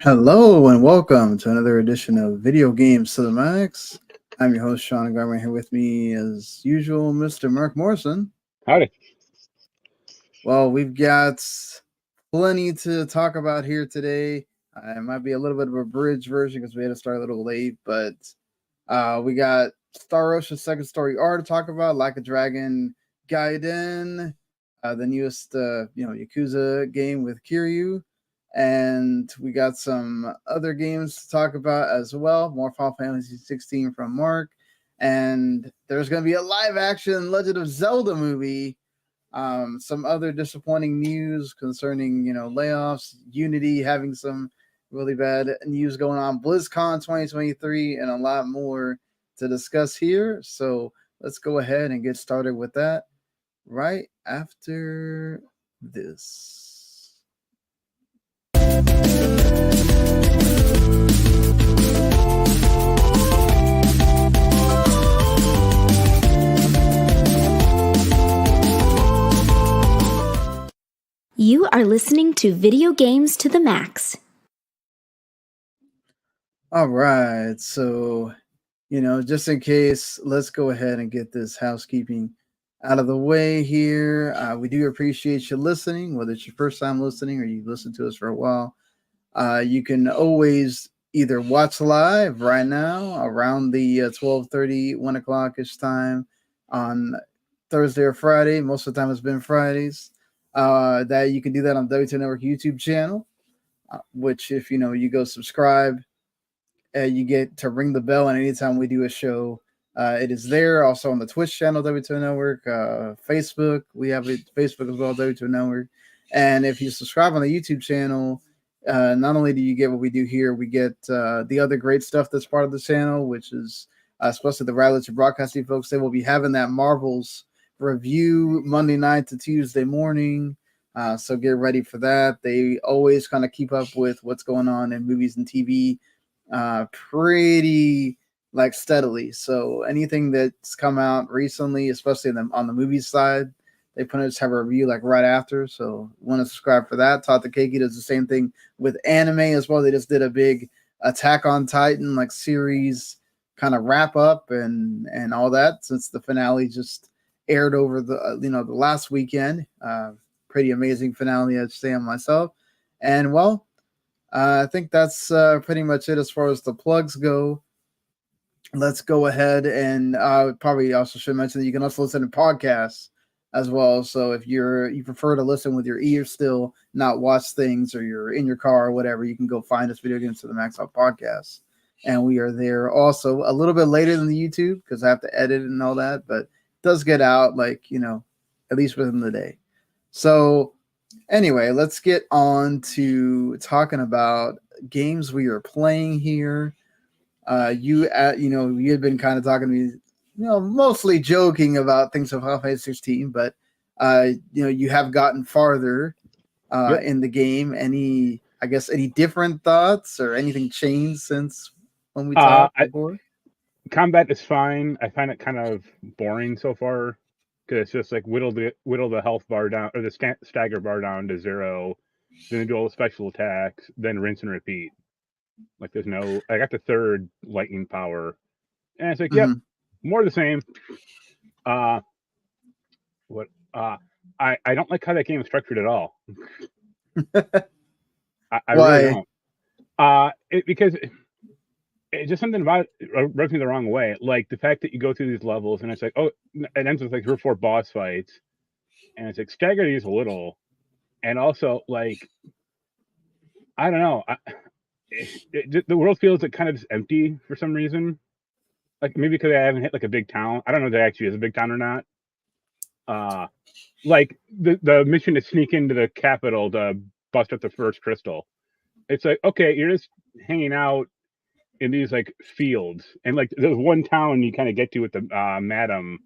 Hello and welcome to another edition of Video Games to the Max. I'm your host, Sean Garmer. Here with me, as usual, Mr. Mark Morrison. Howdy. Well, we've got plenty to talk about here today. It might be a little bit of a bridge version because we had to start a little late, but we got Star Ocean Second Story R to talk about, Like a Dragon, Gaiden, the newest Yakuza game with Kiryu. And we got some other games to talk about as well. More Final Fantasy XVI from Mark. And there's going to be a live action Legend of Zelda movie. Some other disappointing news concerning, layoffs, Unity having some really bad news going on, BlizzCon 2023, and a lot more to discuss here. So let's go ahead and get started with that right after this. You are listening to Video Games to the Max. All right, so, just in case, let's go ahead and get this housekeeping out of the way here. We do appreciate you listening, whether it's your first time listening or you've listened to us for a while. You can always either watch live right now around the 12:30, 1 o'clock-ish time on Thursday or Friday. Most of the time it's been Fridays. That you can do that on W2 Network YouTube channel, which if you go subscribe, you get to ring the bell, and anytime we do a show, it is there. Also on the Twitch channel, W2 Network, Facebook, we have it Facebook as well, W2 Network. And if you subscribe on the YouTube channel, not only do you get what we do here, we get the other great stuff that's part of the channel, which is especially the Radlets Broadcasting folks. They will be having that Marvel's review Monday night to Tuesday morning. So get ready for that. They always kind of keep up with what's going on in movies and TV pretty steadily. So anything that's come out recently, especially on the movie side, they put us have a review right after. So want to subscribe for that. Tactica does the same thing with anime as well. They just did a big Attack on Titan series kind of wrap up and all that, since the finale just aired over the the last weekend. Pretty amazing finale, I'd say, on myself. And well, I think that's pretty much it as far as the plugs go. Let's go ahead and probably also should mention that you can also listen to podcasts as well. So if you prefer to listen with your ears still, not watch things, or you're in your car or whatever, you can go find us, Video Games to the Max on podcast. And we are there also a little bit later than the YouTube because I have to edit and all that, but it does get out at least within the day. So anyway, let's get on to talking about games we are playing here. You had been kind of talking to me, mostly joking about things of Final Fantasy 16, but you have gotten farther in the game. Any different thoughts or anything changed since when we talked before? Combat is fine. I find it kind of boring so far because it's just whittle the health bar down, or the stagger bar down to 0, then do all the special attacks, then rinse and repeat. There's no. I got the third lightning power, and it's yep, more of the same. What? I don't like how that game is structured at all. I really don't. Because it's just something about it rubs me the wrong way. The fact that you go through these levels and it's it ends with 3 or 4 boss fights, and it's stagger these a little, and also I don't know. The world feels kind of just empty for some reason. Maybe because I haven't hit a big town. I don't know if there actually is a big town or not. The mission to sneak into the capital to bust up the first crystal. It's okay, you're just hanging out in these fields, and there's one town you kind of get to with the madam,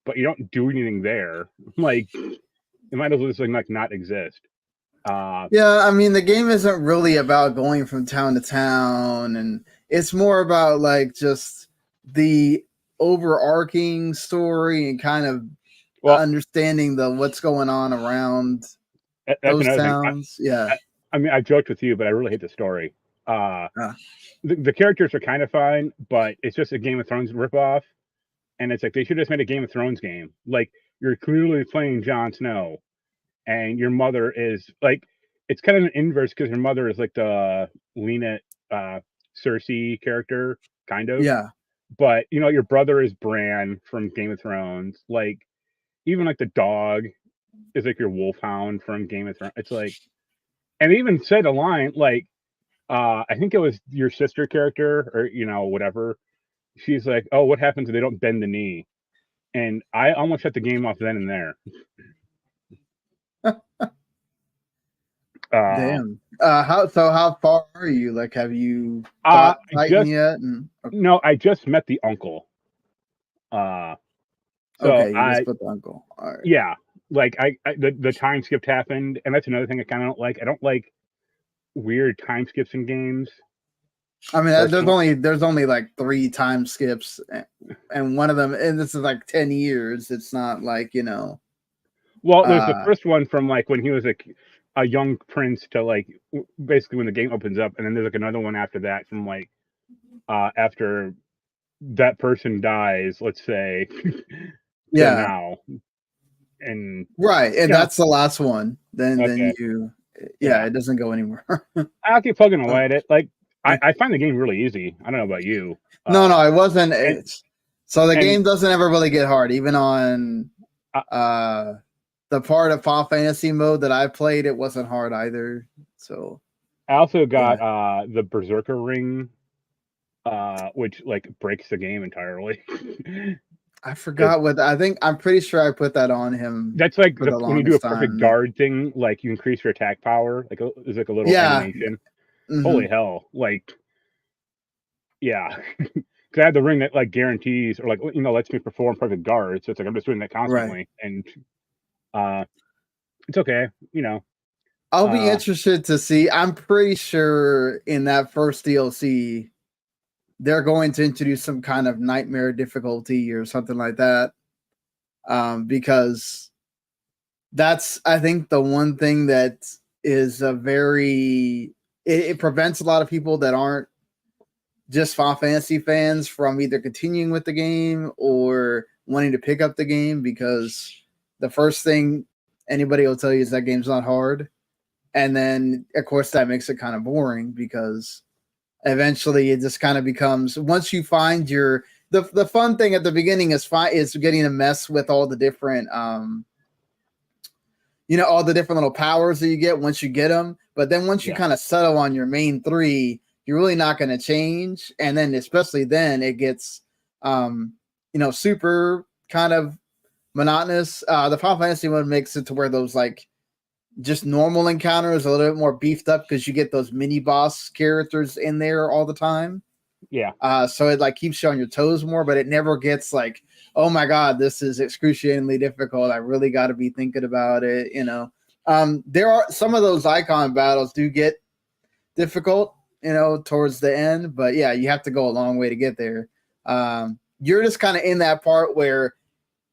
but you don't do anything there. It might as well just not exist. Yeah, I mean, the game isn't really about going from town to town, and it's more about just the overarching story and kind of understanding what's going on around those towns. Yeah. I mean, I joked with you, but I really hate the story. The characters are kind of fine, but it's just a Game of Thrones ripoff, and it's like they should have just made a Game of Thrones game. Like you're clearly playing Jon Snow, and your mother is like, it's kind of an inverse because your mother is like the Lena Cersei character, kind of. Yeah. But you know, your brother is Bran from Game of Thrones. Like even like the dog is like your wolfhound from Game of Thrones. It's like, and they even said a line like, I think it was your sister character or you know whatever. She's like, "Oh, what happens if they don't bend the knee?" And I almost shut the game off then and there. Damn. How far are you? Like, have you fought Titan yet? No, I just met the uncle. So okay, you just put the uncle. All right. Yeah, like the time skipped happened, and that's another thing I kind of don't like. I don't like weird time skips in games. I mean, there's only like 3 time skips, and one of them, and this is like 10 years. It's not like, you know. Well, there's the first one from like when he was like a young prince to like basically when the game opens up, and then there's like another one after that from like after that person dies, let's say. Yeah. Now. And right, and that's the last one. Then okay. then it doesn't go anywhere. I'll keep plugging away at it. Like I find the game really easy. I don't know about you. No, it wasn't. So the game doesn't ever really get hard, even on the part of Final Fantasy mode that I played. It wasn't hard either. So I also got the Berserker ring, which like breaks the game entirely. I forgot what I'm pretty sure I put that on him. That's like when you do a perfect guard thing, like you increase your attack power. Like there's like a little animation. Mm-hmm. Holy hell! Like, yeah, because I had the ring that like guarantees or like you know lets me perform perfect guard. So it's like I'm just doing that constantly, and it's okay. You know, I'll be interested to see. I'm pretty sure in that first DLC, they're going to introduce some kind of nightmare difficulty or something like that. Because that's, I think, the one thing that is it prevents a lot of people that aren't just Final Fantasy fans from either continuing with the game or wanting to pick up the game, because the first thing anybody will tell you is that game's not hard. And then, of course, that makes it kind of boring because eventually it just kind of becomes, once you find the fun thing at the beginning is getting to mess with all the different all the different little powers that you get once you get them. But then once you kind of settle on your main 3, you're really not going to change. And then especially then it gets super kind of monotonous. The Final Fantasy one makes it to where those like just normal encounters a little bit more beefed up because you get those mini boss characters in there all the time. Yeah. So it like keeps you on your toes more, but it never gets like, oh my God, this is excruciatingly difficult. I really got to be thinking about it. You know, there are some of those icon battles do get difficult, towards the end, but yeah, you have to go a long way to get there. You're just kind of in that part where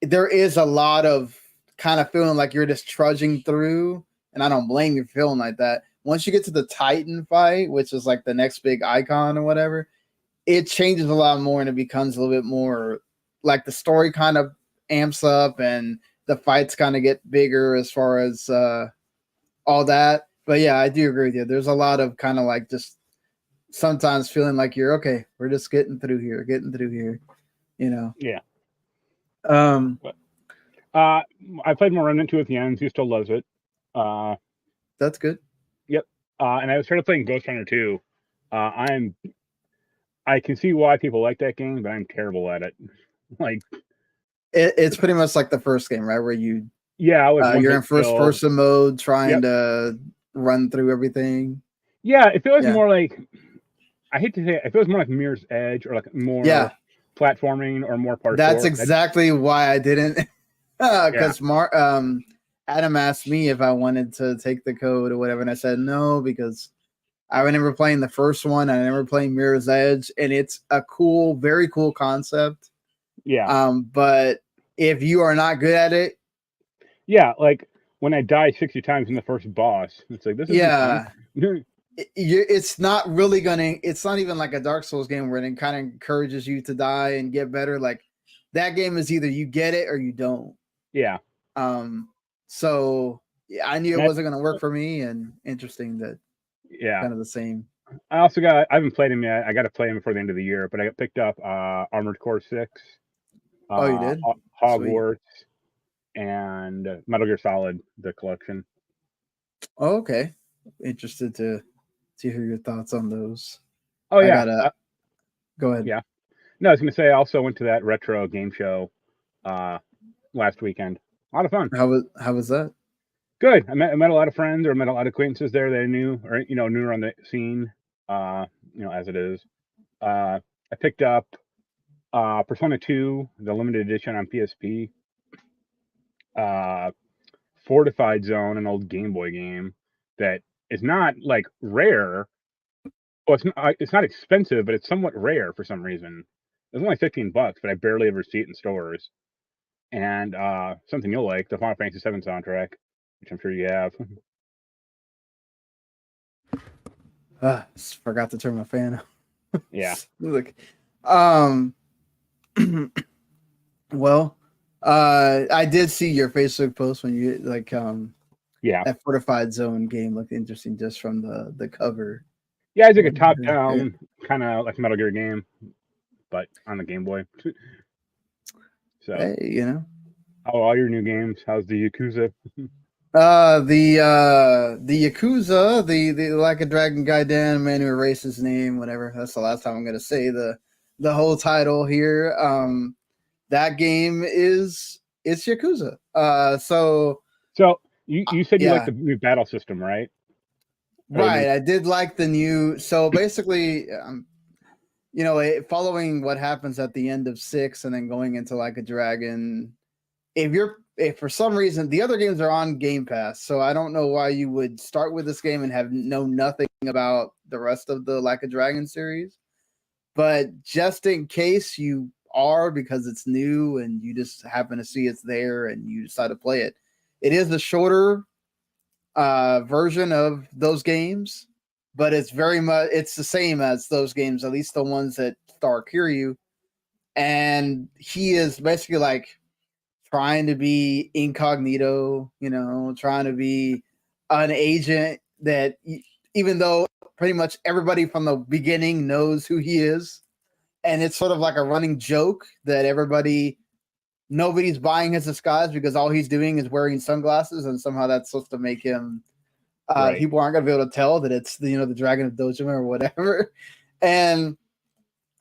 there is a lot of kind of feeling like you're just trudging through. And I don't blame you for feeling like that. Once you get to the Titan fight, which is like the next big icon or whatever, it changes a lot more and it becomes a little bit more like the story kind of amps up and the fights kind of get bigger as far as all that. But yeah, I do agree with you. There's a lot of kind of like just sometimes feeling like you're okay. We're just getting through here. Yeah. I played more Remnant 2 at the end. He still loves it. That's good. Yep. And I started playing Ghostrunner 2. I can see why people like that game, but I'm terrible at it. Like, it's pretty much like the first game, right? Where you're in first person mode, trying to run through everything. Yeah, it feels more like, I hate to say it feels more like Mirror's Edge or like more platforming or more parkour. That's exactly why I didn't. Because Adam asked me if I wanted to take the code or whatever, and I said no because I remember playing the first one. I remember playing Mirror's Edge, and it's a cool, very cool concept. Yeah. But if you are not good at it, like when I die 60 times in the first boss, it's like this is Yeah. fun. It's not really it's not even like a Dark Souls game where it kind of encourages you to die and get better. Like that game is either you get it or you don't. Yeah. So yeah, I knew And it wasn't going to work for me, and interesting that yeah, kind of the same. I haven't played him yet. I got to play him before the end of the year, but I got picked up Armored Core 6, Oh, you did? Hogwarts, and Metal Gear Solid, the collection. Oh, okay. Interested to hear your thoughts on those. Oh yeah. Go ahead. Yeah. No, I was going to say I also went to that retro game show last weekend. A lot of fun. How was that? Good. I met a lot of friends or met a lot of acquaintances there that I knew or newer on the scene. As it is. I picked up Persona 2, the limited edition on PSP. Fortified Zone, an old Game Boy game that is not like rare. Well, it's not expensive, but it's somewhat rare for some reason. It's only $15, but I barely ever see it in stores. And something you'll like, the Final Fantasy VII soundtrack, which I'm sure you have. Forgot to turn my fan on. Yeah. Look, well, I did see your Facebook post when you Yeah. that Fortified Zone game looked interesting just from the cover. Yeah, it's like a top-down kind of like Metal Gear game, but on the Game Boy. So, hey, how are all your new games? How's the Yakuza? The Yakuza, the Like a Dragon Gaiden, man who erased his name, whatever. That's the last time I'm gonna say the whole title here. That game it's Yakuza. So you said you like the new battle system, right? Right. I did like the new. So basically, following what happens at the end of 6 and then going into Like a Dragon. If for some reason the other games are on Game Pass, so I don't know why you would start with this game and have know nothing about the rest of the Like a Dragon series. But just in case you are, because it's new and you just happen to see it's there and you decide to play it, it is a shorter version of those games, but it's the same as those games, at least the ones that star Kiryu. And he is basically like trying to be incognito, trying to be an agent that even though pretty much everybody from the beginning knows who he is. And it's sort of like a running joke that nobody's buying his disguise because all he's doing is wearing sunglasses, and somehow that's supposed to make him Right. People aren't going to be able to tell that it's the Dragon of Dojima or whatever. And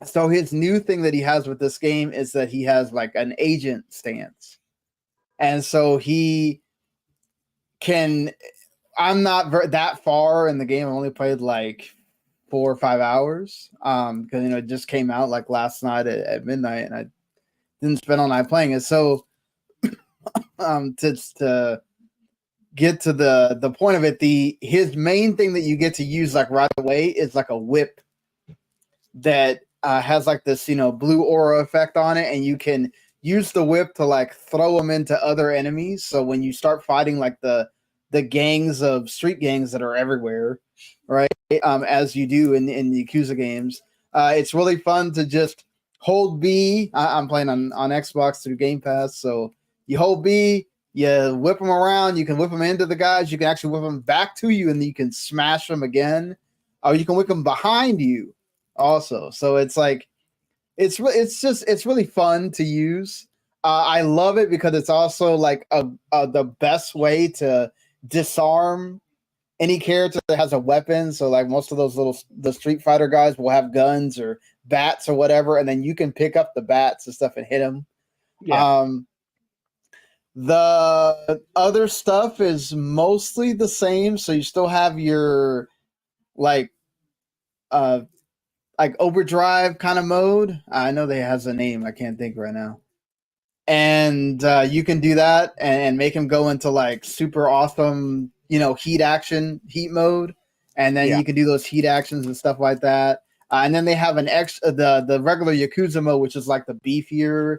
so his new thing that he has with this game is that he has like an agent stance. And so he can, I'm not that far in the game. I only played like 4 or 5 hours because it just came out like last night at midnight, and I didn't spend all night playing it. So to get to the point of it, his main thing that you get to use like right away is like a whip that has like this blue aura effect on it, and you can use the whip to like throw them into other enemies. So when you start fighting like the gangs of street gangs that are everywhere, right? As you do in the Yakuza games, it's really fun to just hold B. I'm playing on Xbox through Game Pass, so you hold B, you whip them around, you can whip them into the guys, you can actually whip them back to you, and you can smash them again, or you can whip them behind you also. So it's like it's really fun to use. I love it because it's also like the best way to disarm any character that has a weapon. So like most of those the Street Fighter guys will have guns or bats or whatever, and then you can pick up the bats and stuff and hit them. Yeah. The other stuff is mostly the same. So you still have your like overdrive kind of mode. I know they has a name. I can't think right now. And you can do that and make him go into like super awesome, heat mode. And then you can do those heat actions and stuff like that. And then they have the regular Yakuza mode, which is like the beefier.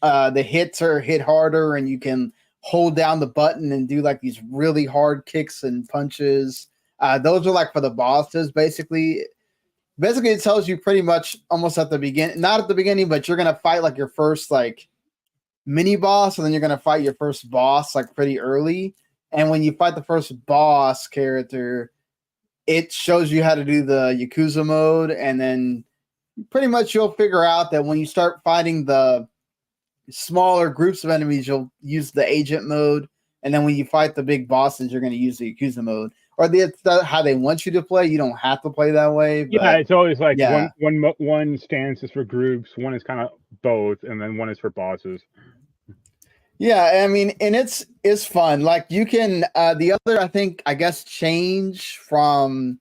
The hits are hit harder, and you can hold down the button and do like these really hard kicks and punches. Those are like for the bosses, basically. Basically, it tells you pretty much almost at the beginning, not at the beginning, but you're gonna fight like your first like mini boss, and then you're gonna fight your first boss like pretty early. And when you fight the first boss character, it shows you how to do the Yakuza mode, and then pretty much you'll figure out that when you start fighting the smaller groups of enemies, you'll use the agent mode, and then when you fight the big bosses, you're going to use the Yakuza mode. Or that's how they want you to play. You don't have to play that way. But yeah, it's always like yeah. one stance is for groups, one is kind of both, and then one is for bosses. Yeah, I mean, and it's fun. Like you can the other, I guess change from,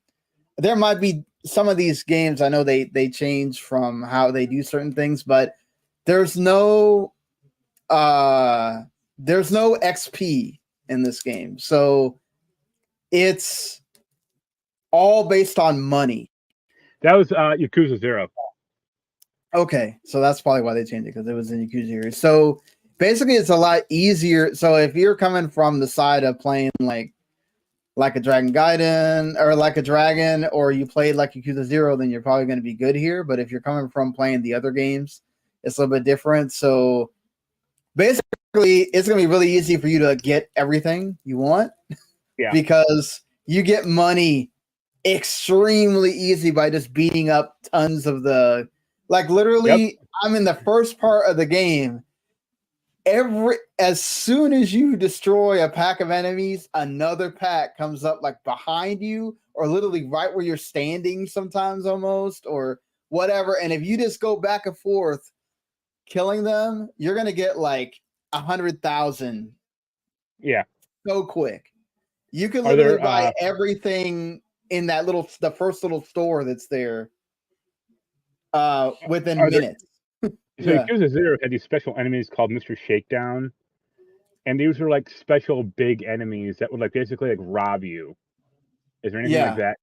there might be some of these games, I know they change from how they do certain things, but there's no XP in this game. So it's all based on money. That was Yakuza 0. Okay, so that's probably why they changed it, because it was in Yakuza here. So basically, it's a lot easier. So if you're coming from the side of playing like a Dragon Gaiden or like a Dragon, or you played like Yakuza 0, then you're probably going to be good here. But if you're coming from playing the other games, it's a little bit different. So basically, it's going to be really easy for you to get everything you want. Yeah. Because you get money extremely easy by just beating up tons of the, like literally, yep. I'm in the first part of the game. As soon as you destroy a pack of enemies, another pack comes up like behind you, or literally right where you're standing sometimes almost, or whatever. And if you just go back and forth killing them, you're going to get like 100,000. Yeah. So quick. You can literally buy everything in that the first little store that's there within minutes. So Yakuza 0 had these special enemies called Mr. Shakedown, and these were like special big enemies that would like basically like rob you. Is there anything like that?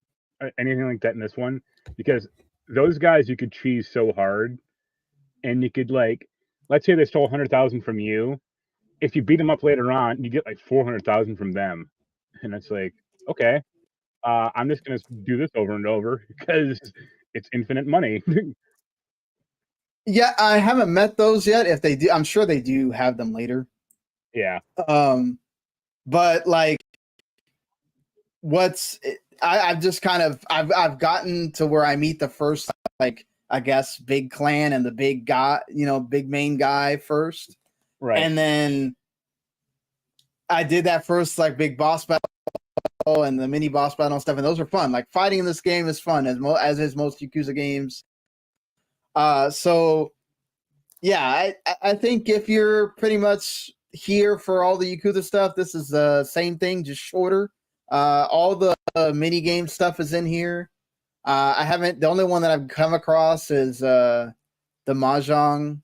Anything like that in this one? Because those guys you could cheese so hard, and you could like, let's say they stole 100,000 from you. If you beat them up later on, you get like 400,000 from them, and it's like, okay, I'm just gonna do this over and over because it's infinite money. Yeah, I haven't met those yet. If they do, I'm sure they do have them later. Yeah. But like, I've just kind of I've gotten to where I meet the first, like, I guess, big clan and the big guy, big main guy first. Right. And then I did that first like big boss battle and the mini boss battle and stuff, and those are fun. Like fighting in this game is fun, as is most Yakuza games. So yeah, I think if you're pretty much here for all the Yakuza stuff, this is the same thing, just shorter. All the mini game stuff is in here. The only one that I've come across is the Mahjong.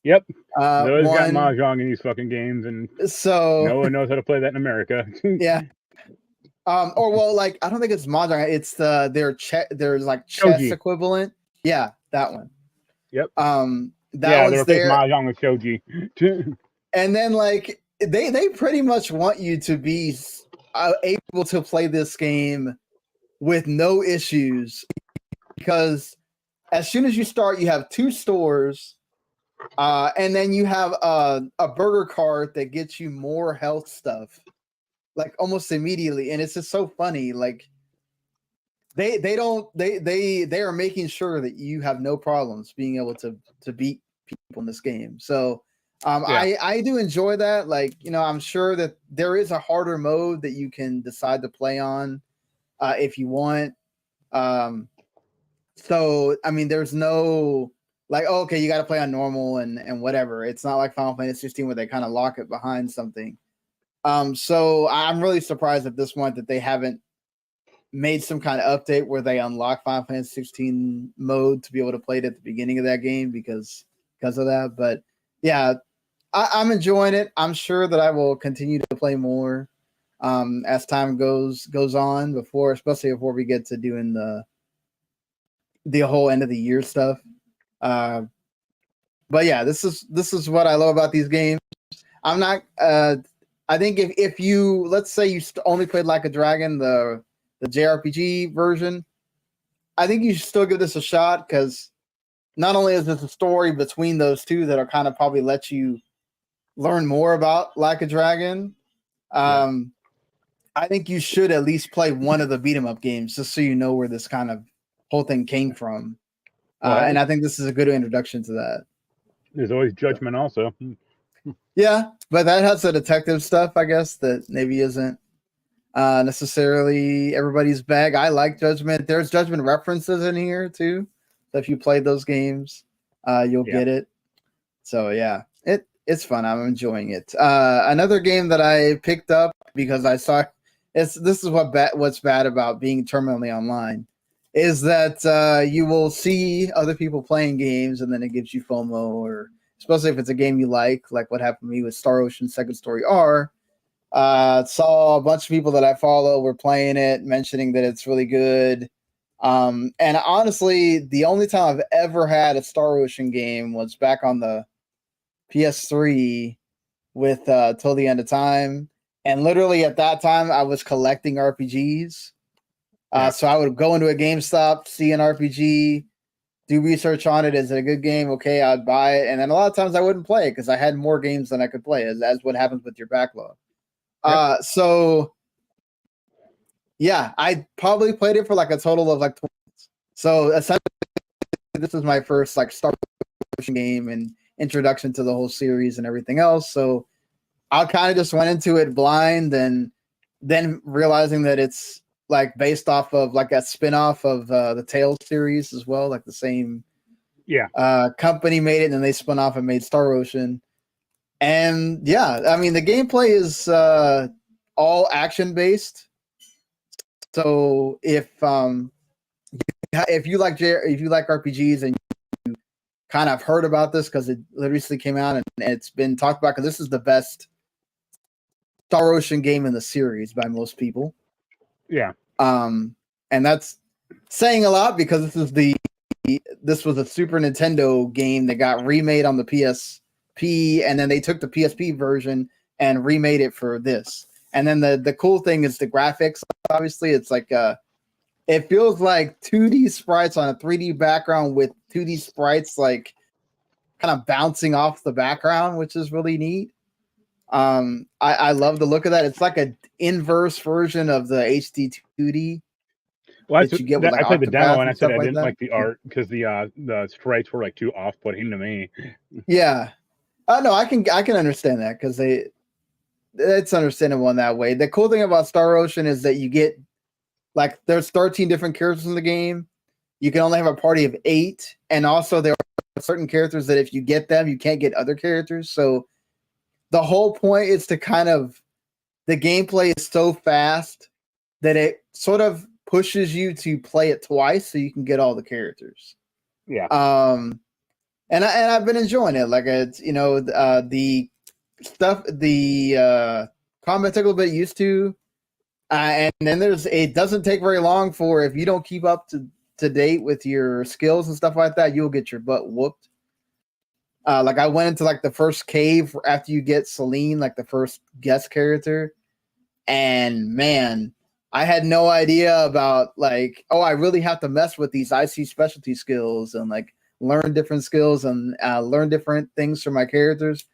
Yep. Those got Mahjong in these fucking games, and so no one knows how to play that in America. Yeah. Or well, like I don't think it's Mahjong. It's their like chess Shogi equivalent. Yeah, that one. Yep. That one's there. Mahjong with Shogi. And then like they pretty much want you to be able to play this game with no issues, because as soon as you start, you have 2 stores, and then you have a burger cart that gets you more health stuff, like almost immediately, and it's just so funny. Like they are making sure that you have no problems being able to beat people in this game. So I do enjoy that. Like, I'm sure that there is a harder mode that you can decide to play on if you want. So I mean, there's no like, oh, okay, you got to play on normal and whatever. It's not like Final Fantasy XVI where they kind of lock it behind something. So I'm really surprised at this point that they haven't made some kind of update where they unlock Final Fantasy XVI mode to be able to play it at the beginning of that game because of that. But yeah, I'm enjoying it. I'm sure that I will continue to play more as time goes on, especially before we get to doing the whole end of the year stuff. But yeah, this is what I love about these games. I'm not I think if you, let's say you only played Like a Dragon, the JRPG version, I think you should still give this a shot, because not only is this a story between those two that'll kind of probably let you learn more about Like a Dragon. I think you should at least play one of the beat 'em up games just so you know where this kind of whole thing came from. And I think this is a good introduction to that. There's always Judgment also. Yeah, but that has the detective stuff, I guess, that maybe isn't necessarily everybody's bag. I like Judgment. There's Judgment references in here too. So if you played those games, you'll get it. So yeah, it's fun. I'm enjoying it. Another game that I picked up because I saw this is what's bad about being terminally online, is that you will see other people playing games and then it gives you FOMO, or especially if it's a game you like what happened to me with Star Ocean Second Story R. Saw a bunch of people that I follow were playing it, mentioning that it's really good. And honestly, the only time I've ever had a Star Ocean game was back on the PS3 with Till the End of Time. And literally at that time, I was collecting RPGs. So I would go into a GameStop, see an RPG, do research on it. Is it a good game? Okay, I'd buy it. And then a lot of times I wouldn't play it because I had more games than I could play, as what happens with your backlog. So yeah, I probably played it for a total of 20 minutes. So essentially, this is my first Star Ocean game and introduction to the whole series and everything else. So I kind of just went into it blind, and then realizing that it's based off of a spin-off of the Tales series as well, the same company made it, and then they spun off and made Star Ocean. And yeah, I mean, the gameplay is all action based. So if you like RPGs and you kind of heard about this because it recently came out and it's been talked about, because this is the best Star Ocean game in the series by most people. Yeah. And that's saying a lot, because this was a Super Nintendo game that got remade on the PSP, and then they took the PSP version and remade it for this. And then the cool thing is the graphics. Obviously, it's it feels like 2D sprites on a 3D background with 2D sprites kind of bouncing off the background, which is really neat. I love the look of that. It's like an inverse version of the HD 2D. Well, I played the demo and I said I didn't like the art because the sprites were too off-putting to me. Yeah. No, I can understand that, because it's understandable in that way. The cool thing about Star Ocean is that you get there's 13 different characters in the game. You can only have a party of 8, and also there are certain characters that if you get them, you can't get other characters. So the whole point is to the gameplay is so fast that it sort of pushes you to play it twice so you can get all the characters. Yeah. And I've been enjoying it. It's the stuff, the combat took a little bit used to, and then it doesn't take very long for, if you don't keep up to date with your skills and stuff like that, you'll get your butt whooped. I went into the first cave after you get Celine, the first guest character, and man, I had no idea about I really have to mess with these IC specialty skills and learn different skills and learn different things for my characters.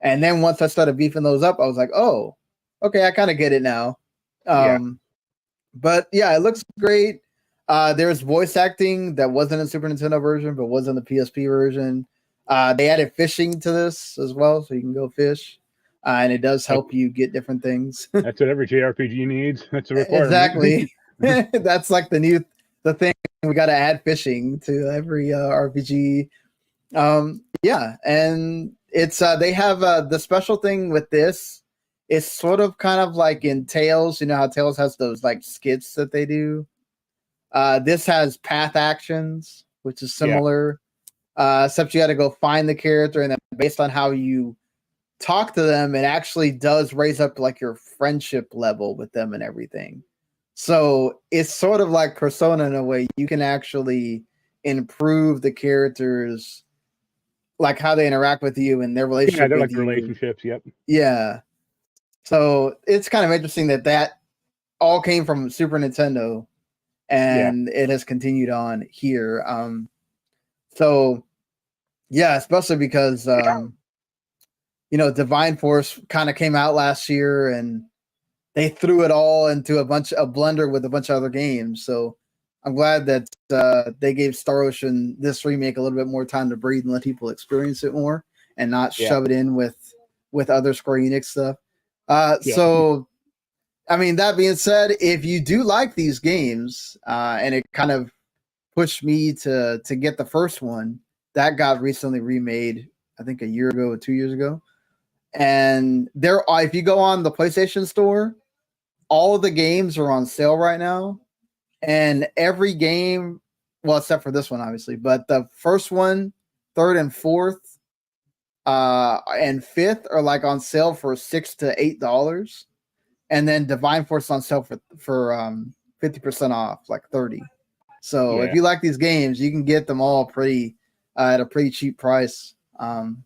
And then once I started beefing those up, I was like, oh, okay, I kind of get it now. But yeah, it looks great. There's voice acting that wasn't in Super Nintendo version, but was in the PSP version. They added fishing to this as well, so you can go fish. And it does help you get different things. That's what every JRPG needs. That's a requirement. Exactly. That's the thing. We got to add fishing to every RPG. Yeah, and it's they have the special thing with this. It's sort of kind of like in Tales. You know how Tales has those skits that they do. This has path actions, which is similar. Except you got to go find the character, and then based on how you talk to them, it actually does raise up your friendship level with them and everything. So it's sort of like Persona in a way. You can actually improve the characters, how they interact with you and their relationship. Yeah, they're with relationships. Yep. Yeah. So it's kind of interesting that all came from Super Nintendo, and it has continued on here. So yeah, especially because Divine Force kind of came out last year, and they threw it all into a blender with a bunch of other games. So I'm glad that they gave Star Ocean this remake a little bit more time to breathe and let people experience it more, and not shove it in with other Square Enix stuff. So, I mean, that being said, if you do like these games, and it kind of pushed me to get the first one that got recently remade, I think a year ago or 2 years ago. And if you go on the PlayStation Store, all of the games are on sale right now. And every game, well, except for this one, obviously, but the first one, third and fourth, and fifth are like on sale for $6 to $8. And then Divine Force on sale for 50% off, like 30. So if you like these games, you can get them all pretty at a pretty cheap price. And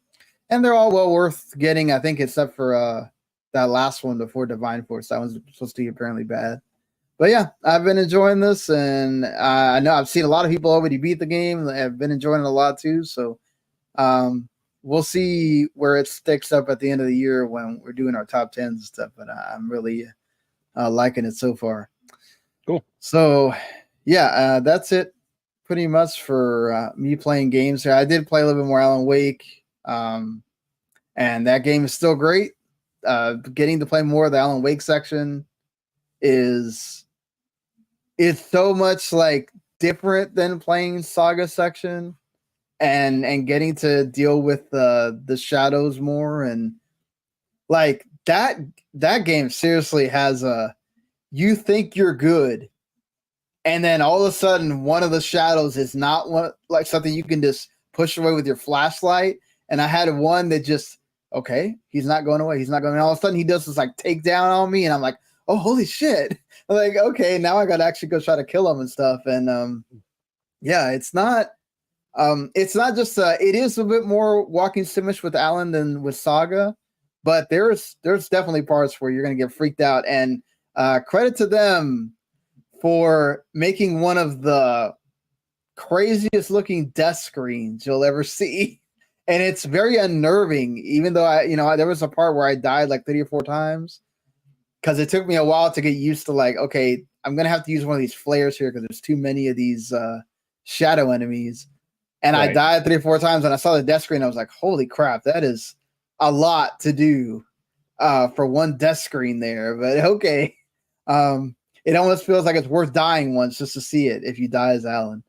they're all well worth getting, I think, except for that last one before Divine Force. That one's supposed to be apparently bad. But yeah, I've been enjoying this, and I know I've seen a lot of people already beat the game. I've been enjoying it a lot too. So we'll see where it sticks up at the end of the year when we're doing our top 10s and stuff. But I'm really liking it so far. Cool. So yeah, that's it pretty much for me playing games here. I did play a little bit more Alan Wake, and that game is still great. Getting to play more of the Alan Wake section is so much like different than playing Saga section, and getting to deal with the shadows more, and like that game seriously has you think you're good, and then all of a sudden one of the shadows is not like something you can just push away with your flashlight. And I had one that just, okay, he's not going away, and all of a sudden he does this like takedown on me, and I'm like, oh, holy shit. I'm like, okay, now I gotta actually go try to kill him and stuff. And yeah, it's not just it is a bit more walking simish with Alan than with Saga, but there's definitely parts where you're gonna get freaked out. And credit to them for making one of the craziest looking death screens you'll ever see. And it's very unnerving, even though there was a part where I died like 3 or 4 times, because it took me a while to get used to, like, okay, I'm going to have to use one of these flares here because there's too many of these shadow enemies. And I died 3 or 4 times, and I saw the death screen. I was like, holy crap, that is a lot to do for one death screen there. But okay. It almost feels like it's worth dying once just to see it if you die as Alan.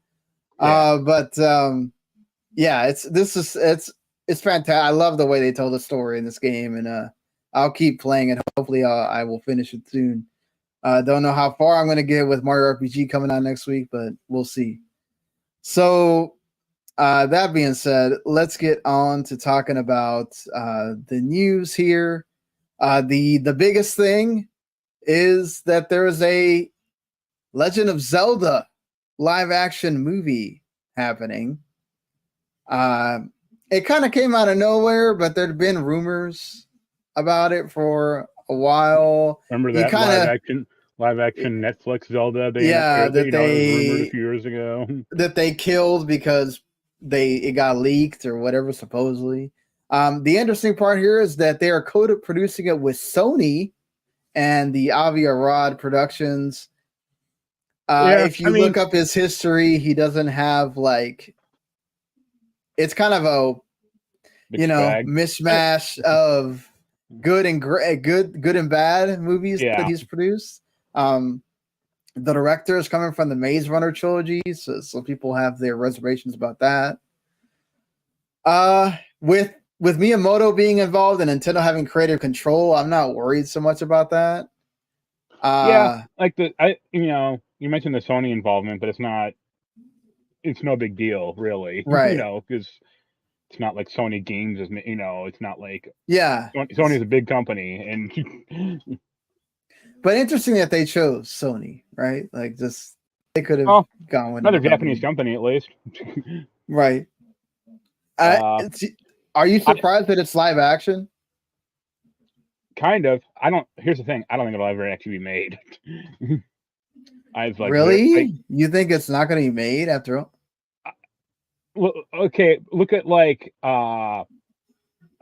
Yeah, it's fantastic. I love the way they told the story in this game, and I'll keep playing it. Hopefully, I will finish it soon. Don't know how far I'm going to get with Mario RPG coming out next week, but we'll see. So, that being said, let's get on to talking about the news here. The biggest thing is that there is a Legend of Zelda live action movie happening. It kind of came out of nowhere, but there'd been rumors about it for a while. Remember that live action Netflix Zelda? It was rumored a few years ago that they killed because it got leaked or whatever, supposedly. The interesting part here is that they are co-producing it with Sony and the Avi Arad Productions. If you look up his history, he doesn't have it's kind of a mishmash of good and bad movies that he's produced. The director is coming from the Maze Runner trilogy, so people have their reservations about that. With Miyamoto being involved and Nintendo having creative control, I'm not worried so much about that. You mentioned the Sony involvement, but it's no big deal, really. Right. Because it's not like Sony Games is, it's not like Sony's a big company, and but interesting that they chose Sony, right? Like, just they could have gone with another Japanese company at least, right? Are you surprised that it's live action? kind of. Here's the thing. I don't think it'll ever actually be made. Really? You think it's not going to be made after all? Well, okay. Look at like how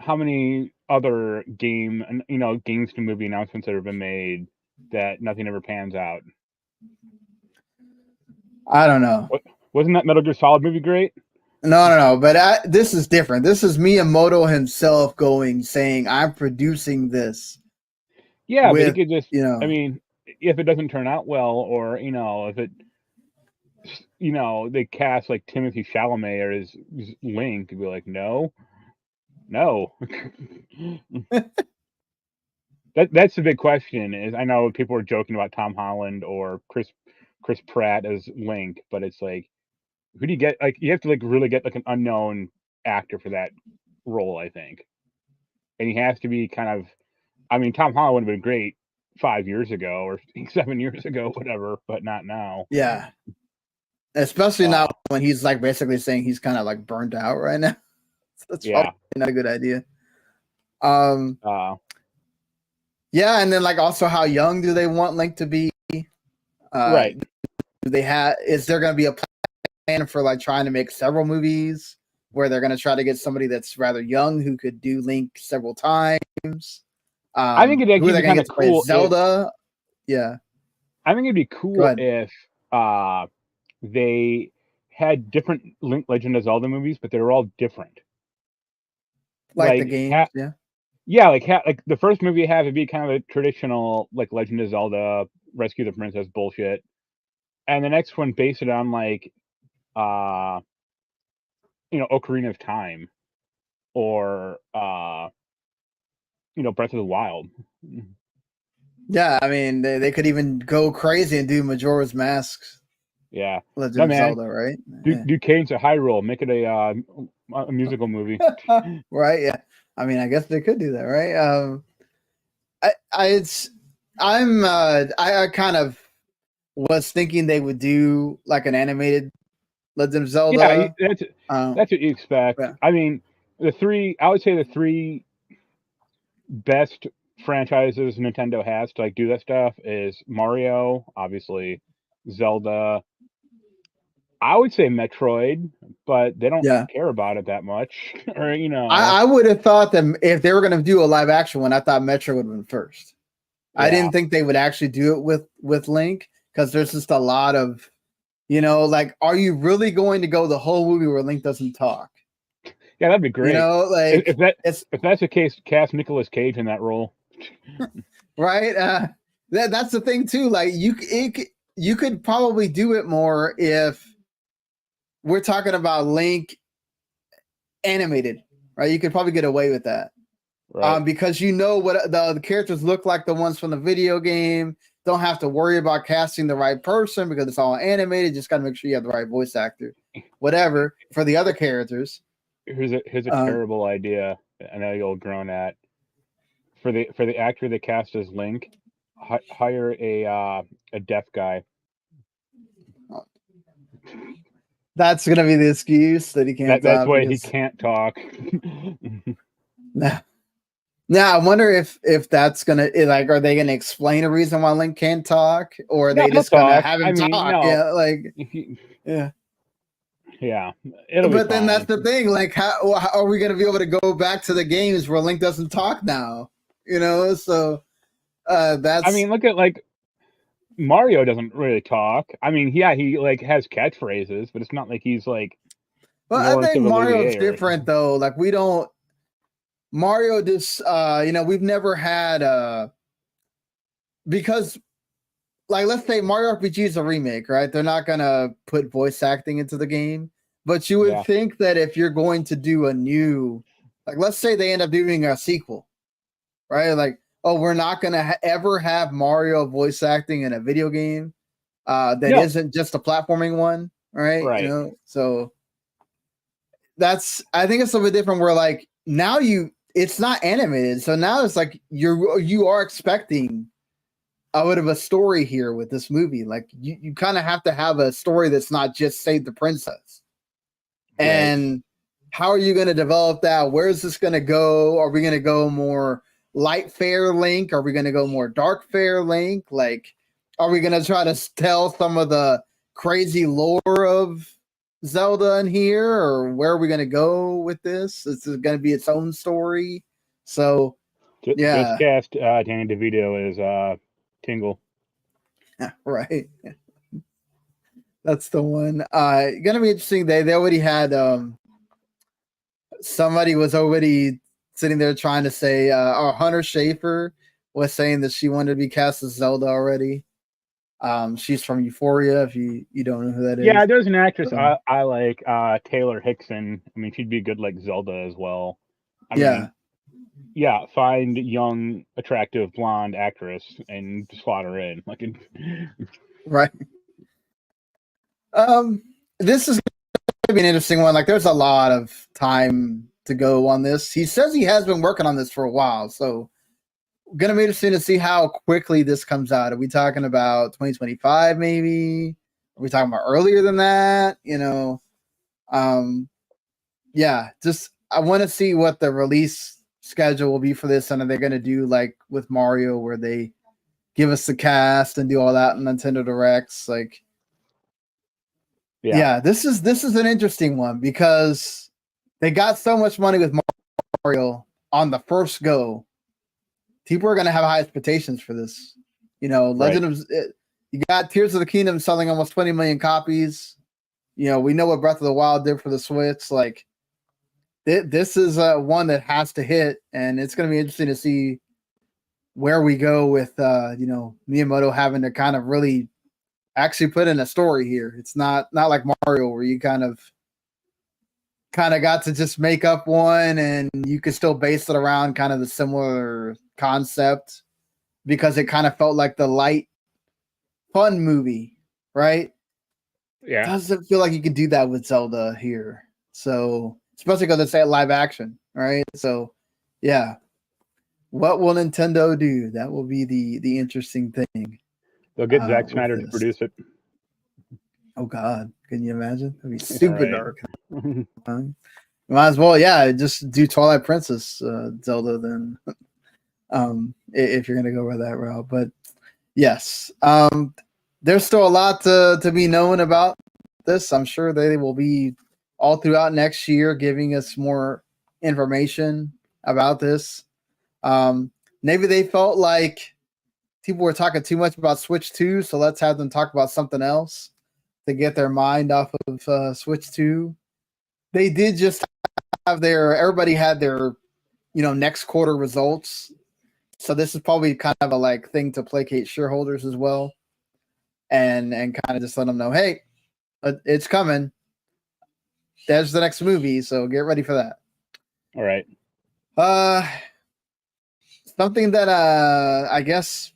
many other games to movie announcements that have been made that nothing ever pans out. I don't know. Wasn't that Metal Gear Solid movie great? No. But this is different. This is Miyamoto himself saying, "I'm producing this." Yeah, but he could just, I mean, if it doesn't turn out well, or if it, they cast like Timothy Chalamet as Link, it'd be like, no. That's the big question. Is I know people are joking about Tom Holland or Chris Pratt as Link, but it's like, who do you get? Like, you have to like really get like an unknown actor for that role, I think, and he has to be kind of. I mean, Tom Holland would have been great 5 years ago or 7 years ago, whatever, but not now. Yeah, especially now when he's like basically saying he's kind of like burnt out right now. So that's probably not a good idea. Yeah, and then like also, how young do they want Link to be? Right. Do they have? Is there going to be a plan for like trying to make several movies where they're going to try to get somebody that's rather young who could do Link several times? I think it'd be kind of cool. Zelda. Yeah. I think it'd be cool if they had different Link Legend of Zelda movies, but they were all different. Like the game, Yeah, like the first movie you have would be kind of a traditional like Legend of Zelda, rescue the princess bullshit, and the next one base it on like, Ocarina of Time, or Breath of the Wild. Yeah, I mean they could even go crazy and do Majora's Mask. Yeah, Legend of Zelda, right? Do Canes of Hyrule, make it a musical movie. Right? Yeah. I mean, I guess they could do that, right? I kind of was thinking they would do like an animated Legend of Zelda. Yeah, that's what you expect. Yeah. I mean, I would say the three best franchises Nintendo has to like do that stuff is Mario, obviously, Zelda. I would say Metroid, but they don't care about it that much. Or I would have thought that if they were going to do a live action one, I thought Metroid would have been first. Yeah. I didn't think they would actually do it with Link, because there's just a lot of, like, are you really going to go the whole movie where Link doesn't talk? Yeah, that'd be great. Like if that's the case, cast Nicolas Cage in that role. Right. That's the thing too. Like you could probably do it more if we're talking about Link animated, right? You could probably get away with that. Right. Because what the characters look like, the ones from the video game. Don't have to worry about casting the right person because it's all animated. Just got to make sure you have the right voice actor. Whatever for the other characters. Here's a terrible idea. I know you'll groan at. For the actor that cast as Link, hire a deaf guy. That's gonna be the excuse that he can't. That's why he can't talk. Now I wonder if that's gonna are they gonna explain a reason why Link can't talk, or are they just gonna have him talk? No. Yeah, but then that's the thing. Like, how are we gonna be able to go back to the games where Link doesn't talk now? So that's. I mean, look at like. Mario doesn't really talk. I mean, he like has catchphrases, but it's not like he's like. Well, I think Mario's different though. Like Mario just we've never had because like let's say Mario RPG is a remake, right? They're not gonna put voice acting into the game, but you would think that if you're going to do a new, like let's say they end up doing a sequel, right? Like, oh, we're not going to ever have Mario voice acting in a video game that isn't just a platforming one, right? Right. So I think it's a little bit different where like now it's not animated. So now it's like you are expecting a bit of a story here with this movie. Like you kind of have to have a story that's not just save the princess. Right. And how are you going to develop that? Where is this going to go? Are we going to go more light fair Link? Are we going to go more dark fair Link? Like, are we going to try to tell some of the crazy lore of Zelda in here, or where are we going to go with this? Is it going to be its own story? So, Just cast Danny DeVito as Tingle. right. That's the one. Gonna be interesting. They already had somebody was already sitting there trying to say Hunter Schafer was saying that she wanted to be cast as Zelda already. She's from Euphoria, if you don't know who that is. Yeah, there's an actress I like, Taylor Hickson. I mean, she'd be good like Zelda as well. I mean, find young, attractive, blonde actress and slot her in. Like, right. This is gonna be an interesting one. Like, there's a lot of time to go on this. He says he has been working on this for a while, so gonna be interesting to see how quickly this comes out. Are we talking about 2025 maybe? Are we talking about earlier than that? Just I want to see what the release schedule will be for this, and are they gonna do like with Mario where they give us the cast and do all that in Nintendo Directs? Like, this is an interesting one because they got so much money with Mario on the first go. People are going to have high expectations for this. Legend of you got Tears of the Kingdom selling almost 20 million copies. We know what Breath of the Wild did for the Switch. Like, this is one that has to hit, and it's going to be interesting to see where we go with Miyamoto having to kind of really actually put in a story here. It's not like Mario where you kind of got to just make up one and you could still base it around kind of the similar concept because it kind of felt like the light fun movie, right? Yeah. It doesn't feel like you can do that with Zelda here. So, especially because it's at live action, right? So, yeah. What will Nintendo do? That will be the interesting thing. They'll get Zack Snyder to produce it. Oh God, can you imagine? It'd be super dark. Might as well, just do Twilight Princess Zelda then. If you're gonna go by that route, but yes, there's still a lot to be known about this. I'm sure they will be all throughout next year giving us more information about this. Maybe they felt like people were talking too much about Switch 2, so let's have them talk about something else to get their mind off of Switch 2. They did just have everybody had their, next quarter results. So this is probably kind of a thing to placate shareholders as well. And kind of just let them know, hey, it's coming. There's the next movie, so get ready for that. All right. Something that I guess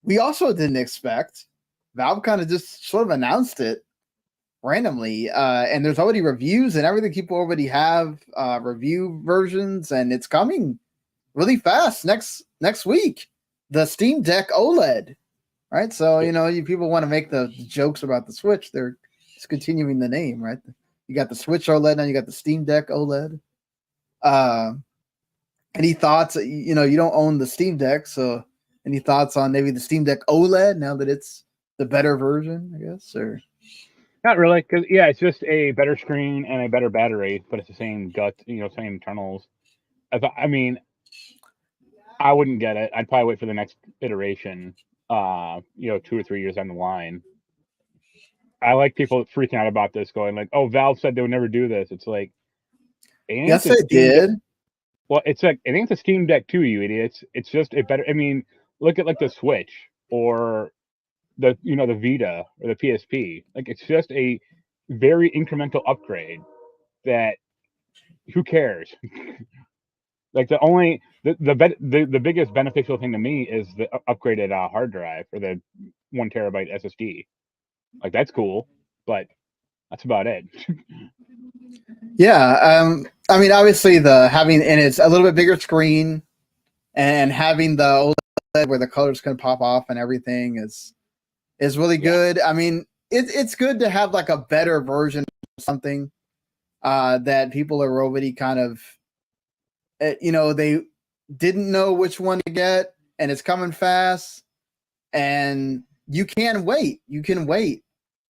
we also didn't expect. Valve kind of just sort of announced it randomly, and there's already reviews and everything. People already have review versions, and it's coming really fast next week. The Steam Deck OLED, right? So you people want to make the jokes about the Switch. They're just continuing the name, right? You got the Switch OLED, now you got the Steam Deck OLED. Any thoughts? You don't own the Steam Deck, so any thoughts on maybe the Steam Deck OLED now that it's the better version, I guess, or? Not really, because it's just a better screen and a better battery, but it's the same same internals. I mean, I wouldn't get it. I'd probably wait for the next iteration. 2 or 3 years down the line. I like people freaking out about this, going like, "Oh, Valve said they would never do this." It's like, yes, they did. Well, it's like it ain't the Steam Deck 2, you idiots. It's just a better. I mean, look at the Switch or the the Vita or the PSP. Like, it's just a very incremental upgrade that who cares? Like, the biggest beneficial thing to me is the upgraded hard drive or the 1 terabyte SSD. Like, that's cool, but that's about it. Yeah, I mean, obviously and it's a little bit bigger screen, and having the OLED where the colors can pop off and everything is really good. I mean, it's good to have a better version of something that people are already kind of, didn't know which one to get, and it's coming fast, and you can wait. You can wait.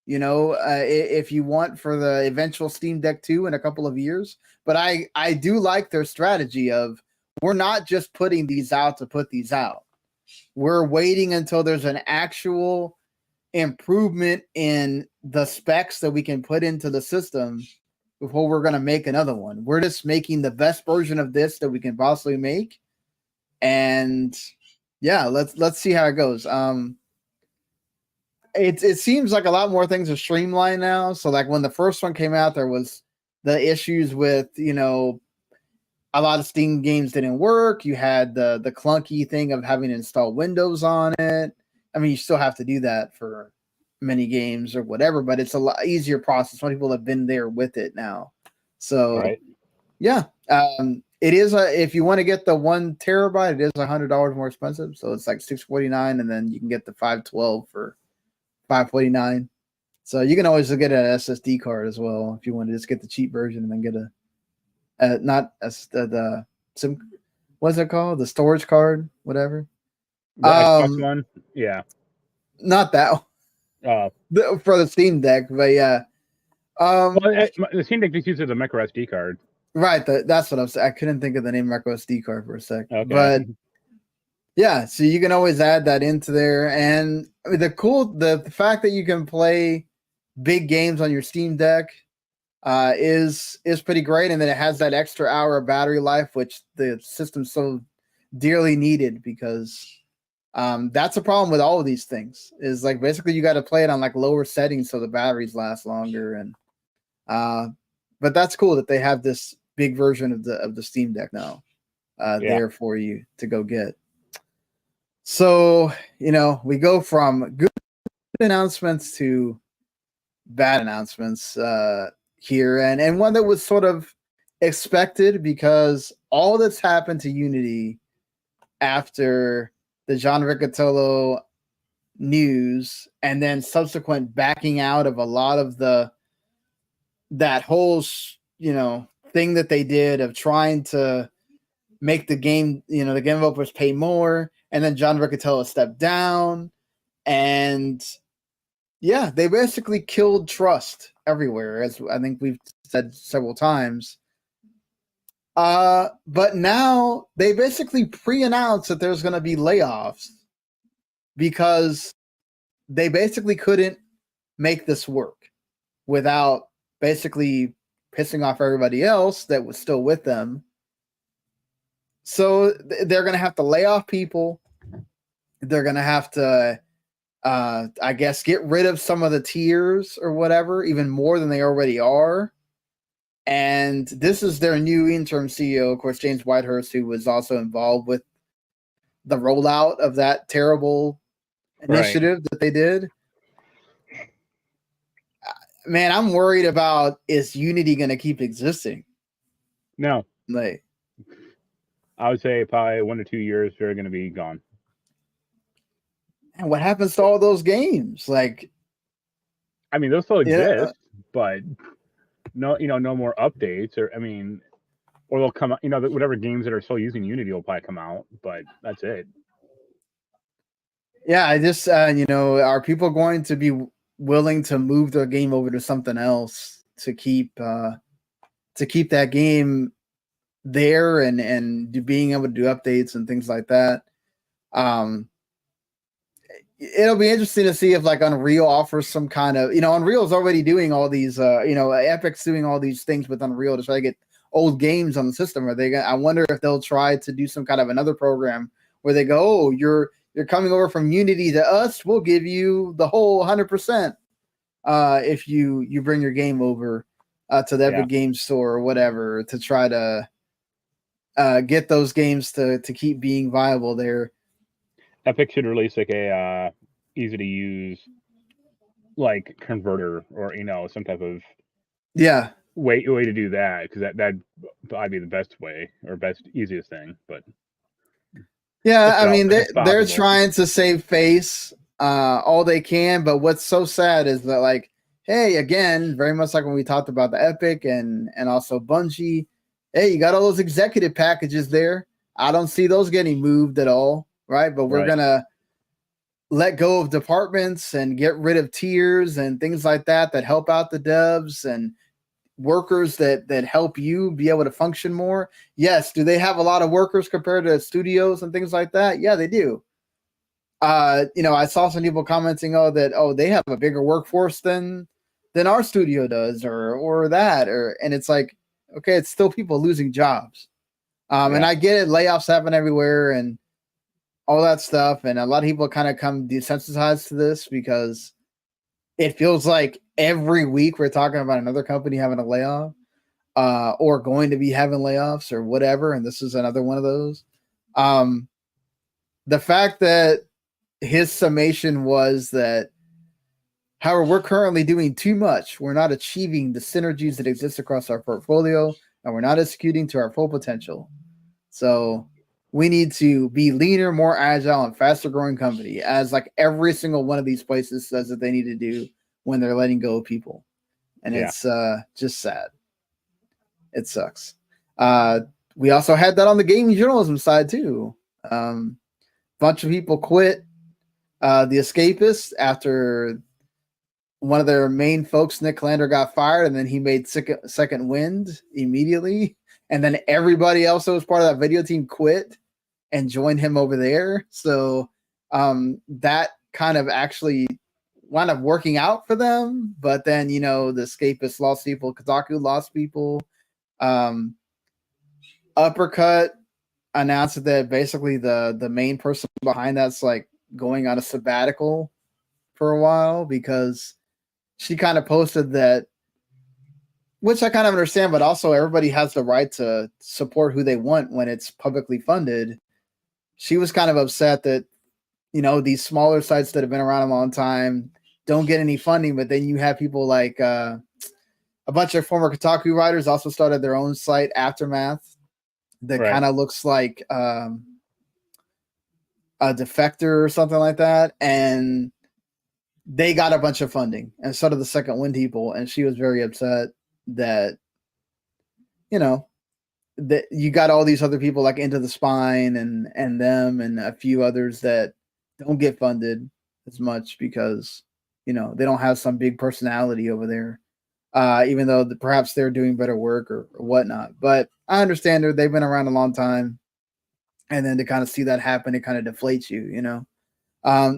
If you want for the eventual Steam Deck 2 in a couple of years. But I do like their strategy of we're not just putting these out to put these out. We're waiting until there's an actual improvement in the specs that we can put into the system before we're going to make another one. We're just making the best version of this that we can possibly make. And yeah, let's see how it goes. It seems like a lot more things are streamlined now. So like when the first one came out, there was the issues with, a lot of Steam games didn't work. You had the clunky thing of having to install Windows on it. I mean, you still have to do that for many games or whatever, but it's a lot easier process. Some people have been there with it now. So Right. yeah, it is if you want to get the 1 terabyte, it is $100 more expensive. So it's like $649, and then you can get the 512 for $549. So you can always get an SSD card as well if you want to just get the cheap version and then get what's it called? The storage card, whatever. The Xbox one, yeah, not that one. For the Steam Deck, but yeah. The Steam Deck just uses a micro SD card. Right, that's what I'm saying. I couldn't think of the name micro SD card for a sec. Okay. But yeah, so you can always add that into there. And I mean, the fact that you can play big games on your Steam Deck is pretty great. And then it has that extra hour of battery life, which the system so dearly needed, because that's a problem with all of these things. Is like basically you got to play it on like lower settings so the batteries last longer. And but that's cool that they have this big version of the Steam Deck now there for you to go get. So, we go from good announcements to bad announcements here, and one that was sort of expected, because all that's happened to Unity after the John Riccitiello news and then subsequent backing out of a lot of that whole thing that they did of trying to make the game, the game developers pay more, and then John Riccitiello stepped down, and yeah, they basically killed trust everywhere, as I think we've said several times. But now they basically pre-announced that there's going to be layoffs because they basically couldn't make this work without basically pissing off everybody else that was still with them. So they're going to have to lay off people. They're going to have to, I guess, get rid of some of the tiers or whatever, even more than they already are. And this is their new interim CEO, of course, James Whitehurst, who was also involved with the rollout of that terrible initiative that they did. Man, I'm worried about, is Unity going to keep existing? No. Like, I would say probably 1 to 2 years they're going to be gone. And what happens to all those games? Like, I mean, they'll still exist, but no, no more updates, or they'll come out. Whatever games that are still using Unity will probably come out, but that's it. Yeah, I just are people going to be willing to move their game over to something else to keep that game there and being able to do updates and things like that? It'll be interesting to see if like Unreal offers some kind of, Unreal's already doing all these, Epic's doing all these things with Unreal to try to get old games on the system. I wonder if they'll try to do some kind of another program where they go, oh, you're coming over from Unity to us, we'll give you the whole 100% if you bring your game over to the Epic Games Store or whatever, to try to get those games to keep being viable there. Epic should release like a easy to use like converter, or some type of way to do that, because that'd probably be the best way, or easiest thing. But yeah, I mean they're trying to save face all they can, but what's so sad is that, like, hey, again, very much like when we talked about the Epic and also Bungie, hey, you got all those executive packages there. I don't see those getting moved at all, right? But we're gonna let go of departments and get rid of tiers and things like that help out the devs and workers that help you be able to function more. Yes, do they have a lot of workers compared to studios and things like that? Yeah, they do. I saw some people commenting, they have a bigger workforce than our studio does, or that, and it's like, okay, it's still people losing jobs. And I get it, layoffs happen everywhere and all that stuff, and a lot of people kind of come desensitized to this because it feels like every week we're talking about another company having a layoff, or going to be having layoffs or whatever, and this is another one of those. The fact that his summation was that, however, we're currently doing too much. We're not achieving the synergies that exist across our portfolio, and we're not executing to our full potential. So we need to be leaner, more agile, and faster growing company, as like every single one of these places says that they need to do when they're letting go of people. And it's just sad. It sucks. We also had that on the gaming journalism side too. Bunch of people quit The Escapists after one of their main folks, Nick Lander, got fired, and then he made Second Wind immediately. And then everybody else that was part of that video team quit and joined him over there. So that kind of actually wound up working out for them. But then, The Escapists lost people. Kotaku lost people. Uppercut announced that basically the main person behind that's like going on a sabbatical for a while, because she kind of posted that, which I kind of understand, but also everybody has the right to support who they want when it's publicly funded. She was kind of upset that, these smaller sites that have been around a long time don't get any funding, but then you have people like a bunch of former Kotaku writers also started their own site, Aftermath, that kind of looks like a Defector or something like that, and they got a bunch of funding, and so did the Second Wind people, and she was very upset that that you got all these other people like Into the Spine and them and a few others that don't get funded as much because they don't have some big personality over there, even though perhaps they're doing better work or whatnot. But I understand they've been around a long time, and then to kind of see that happen, it kind of deflates you.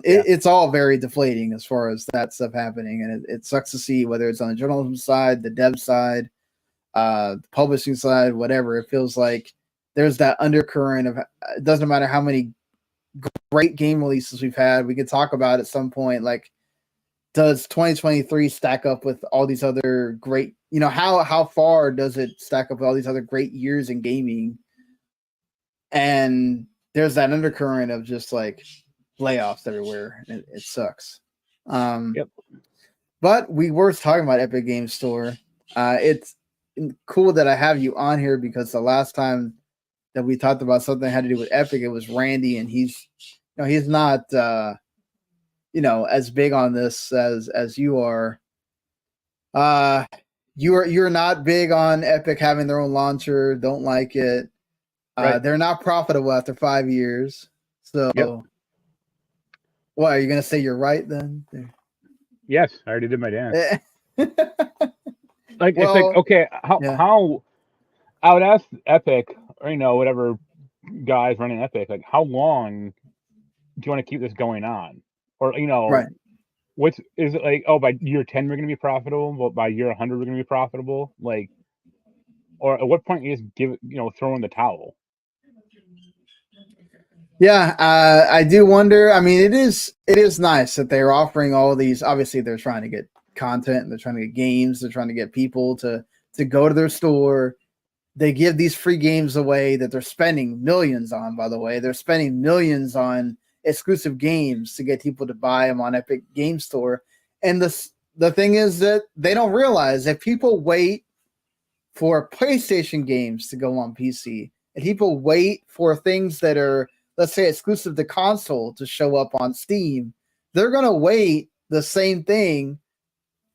It's all very deflating as far as that stuff happening, and it sucks to see, whether it's on the journalism side, the dev side, the publishing side, whatever. It feels like there's that undercurrent of, it doesn't matter how many great game releases we've had. We could talk about at some point, like, does 2023 stack up with all these other great, how far does it stack up with all these other great years in gaming? And there's that undercurrent of just like layoffs everywhere. It sucks. But we were talking about Epic Games Store. It's cool that I have you on here, because the last time that we talked about something that had to do with Epic, it was Randy, and he's not as big on this as you are. You're not big on Epic having their own launcher. Don't like it. They're not profitable after 5 years. So, what are you gonna say? You're right then? Yes, I already did my dance. It's like, okay, how I would ask Epic, or whatever guys running Epic, like, how long do you want to keep this going on? Or what's, is it like, oh, by year 10 we're gonna be profitable, but by year 100 we're gonna be profitable? Like, or at what point you just give it, throw in the towel? Yeah, I do wonder. I mean, it is nice that they're offering all these. Obviously, they're trying to get content, they're trying to get games, they're trying to get people to go to their store. They give these free games away that they're spending millions on. By the way, they're spending millions on exclusive games to get people to buy them on Epic Game Store. And the thing is that they don't realize, if people wait for PlayStation games to go on PC, and people wait for things that are, let's say, exclusive to console to show up on Steam, they're going to wait the same thing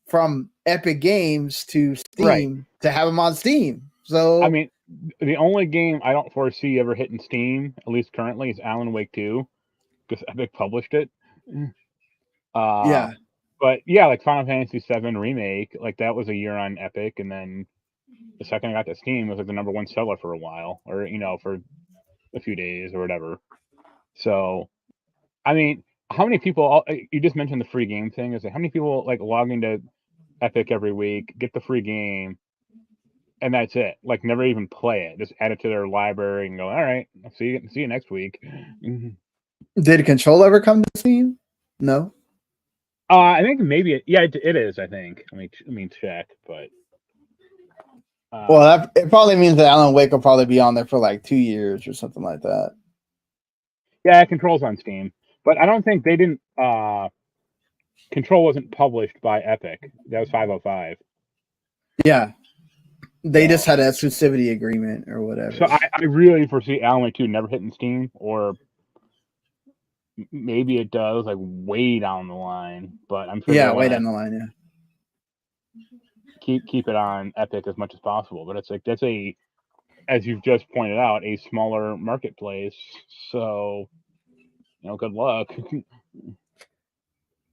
from Epic Games to Steam to have them on Steam. So, I mean, the only game I don't foresee ever hitting Steam, at least currently, is Alan Wake 2, because Epic published it. Yeah. But yeah, like Final Fantasy VII Remake, like that was a year on Epic, and then the second I got to Steam, it was like the #1 seller for a while, or for a few days or whatever. So, I mean, how many people? You just mentioned the free game thing. Is like how many people like log into Epic every week, get the free game, and that's it? Like never even play it, just add it to their library and go, all right, I'll see you next week. Did Control ever come to Steam? No. I think maybe it is. I think. I mean, check, but. Well, it probably means that Alan Wake will probably be on there for like 2 years or something like that. Yeah, Control's on Steam, but I don't think they didn't. Control wasn't published by Epic. That was 505. Yeah, they just had an exclusivity agreement or whatever. So I really foresee Alan Wake 2 never hitting Steam, or maybe it does, like way down the line. But I'm sure. Yeah, way down the line. Yeah. Keep it on Epic as much as possible, but it's like that's as you've just pointed out, a smaller marketplace. So, good luck.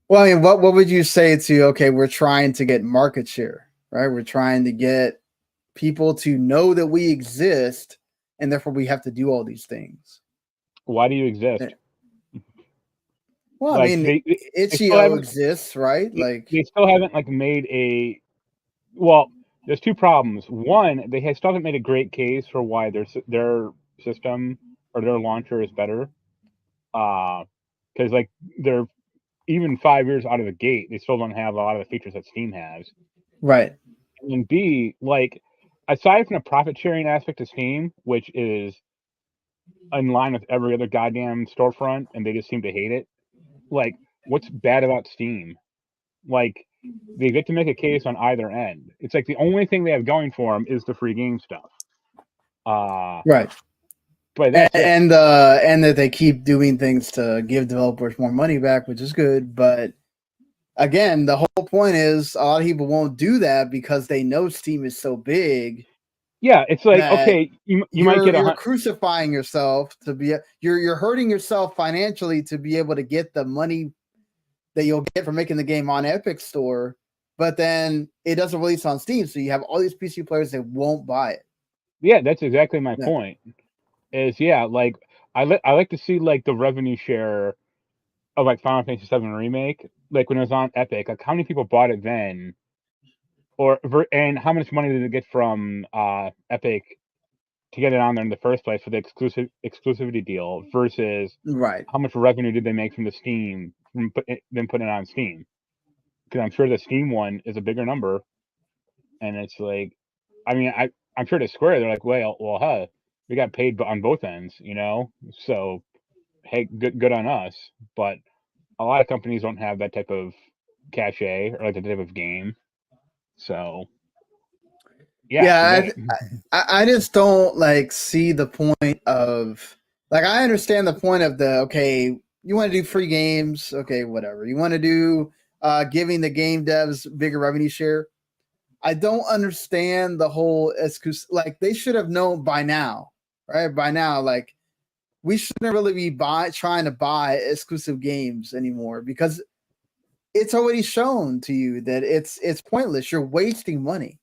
Well, I mean, what would you say to, okay, we're trying to get market share, right? We're trying to get people to know that we exist, and therefore we have to do all these things. Why do you exist? Well, like, I mean, itch.io exists, right? Like they still haven't made a. Well, there's two problems. One, they still haven't made a great case for why their system or their launcher is better. Because they're even 5 years out of the gate, they still don't have a lot of the features that Steam has. Right. And B, aside from the profit sharing aspect of Steam, which is in line with every other goddamn storefront, and they just seem to hate it. What's bad about Steam? They get to make a case on either end. It's the only thing they have going for them is the free game stuff. Right. But that's and that they keep doing things to give developers more money back, which is good. But again, the whole point is a lot of people won't do that because they know Steam is so big. Yeah, it's okay, you might get you're crucifying yourself to be you're hurting yourself financially to be able to get the money that you'll get for making the game on Epic Store, but then it doesn't release on Steam, so you have all these PC players that won't buy it. Yeah, that's exactly my point. Is I like to see the revenue share of Final Fantasy VII Remake, when it was on Epic, how many people bought it then, and how much money did it get from Epic to get it on there in the first place for the exclusivity deal versus how much revenue did they make from the Steam from them putting it on Steam? Because I'm sure the Steam one is a bigger number, and it's I'm sure to Square they're well, we got paid on both ends, so hey, good on us. But a lot of companies don't have that type of cachet or that type of game. So I just don't see the point of I understand the point of okay, you want to do free games, okay, whatever. You want to do giving the game devs bigger revenue share. I don't understand the whole excuse. They should have known by now, right? By now, we shouldn't really be trying to buy exclusive games anymore because it's already shown to you that it's pointless. You're wasting money.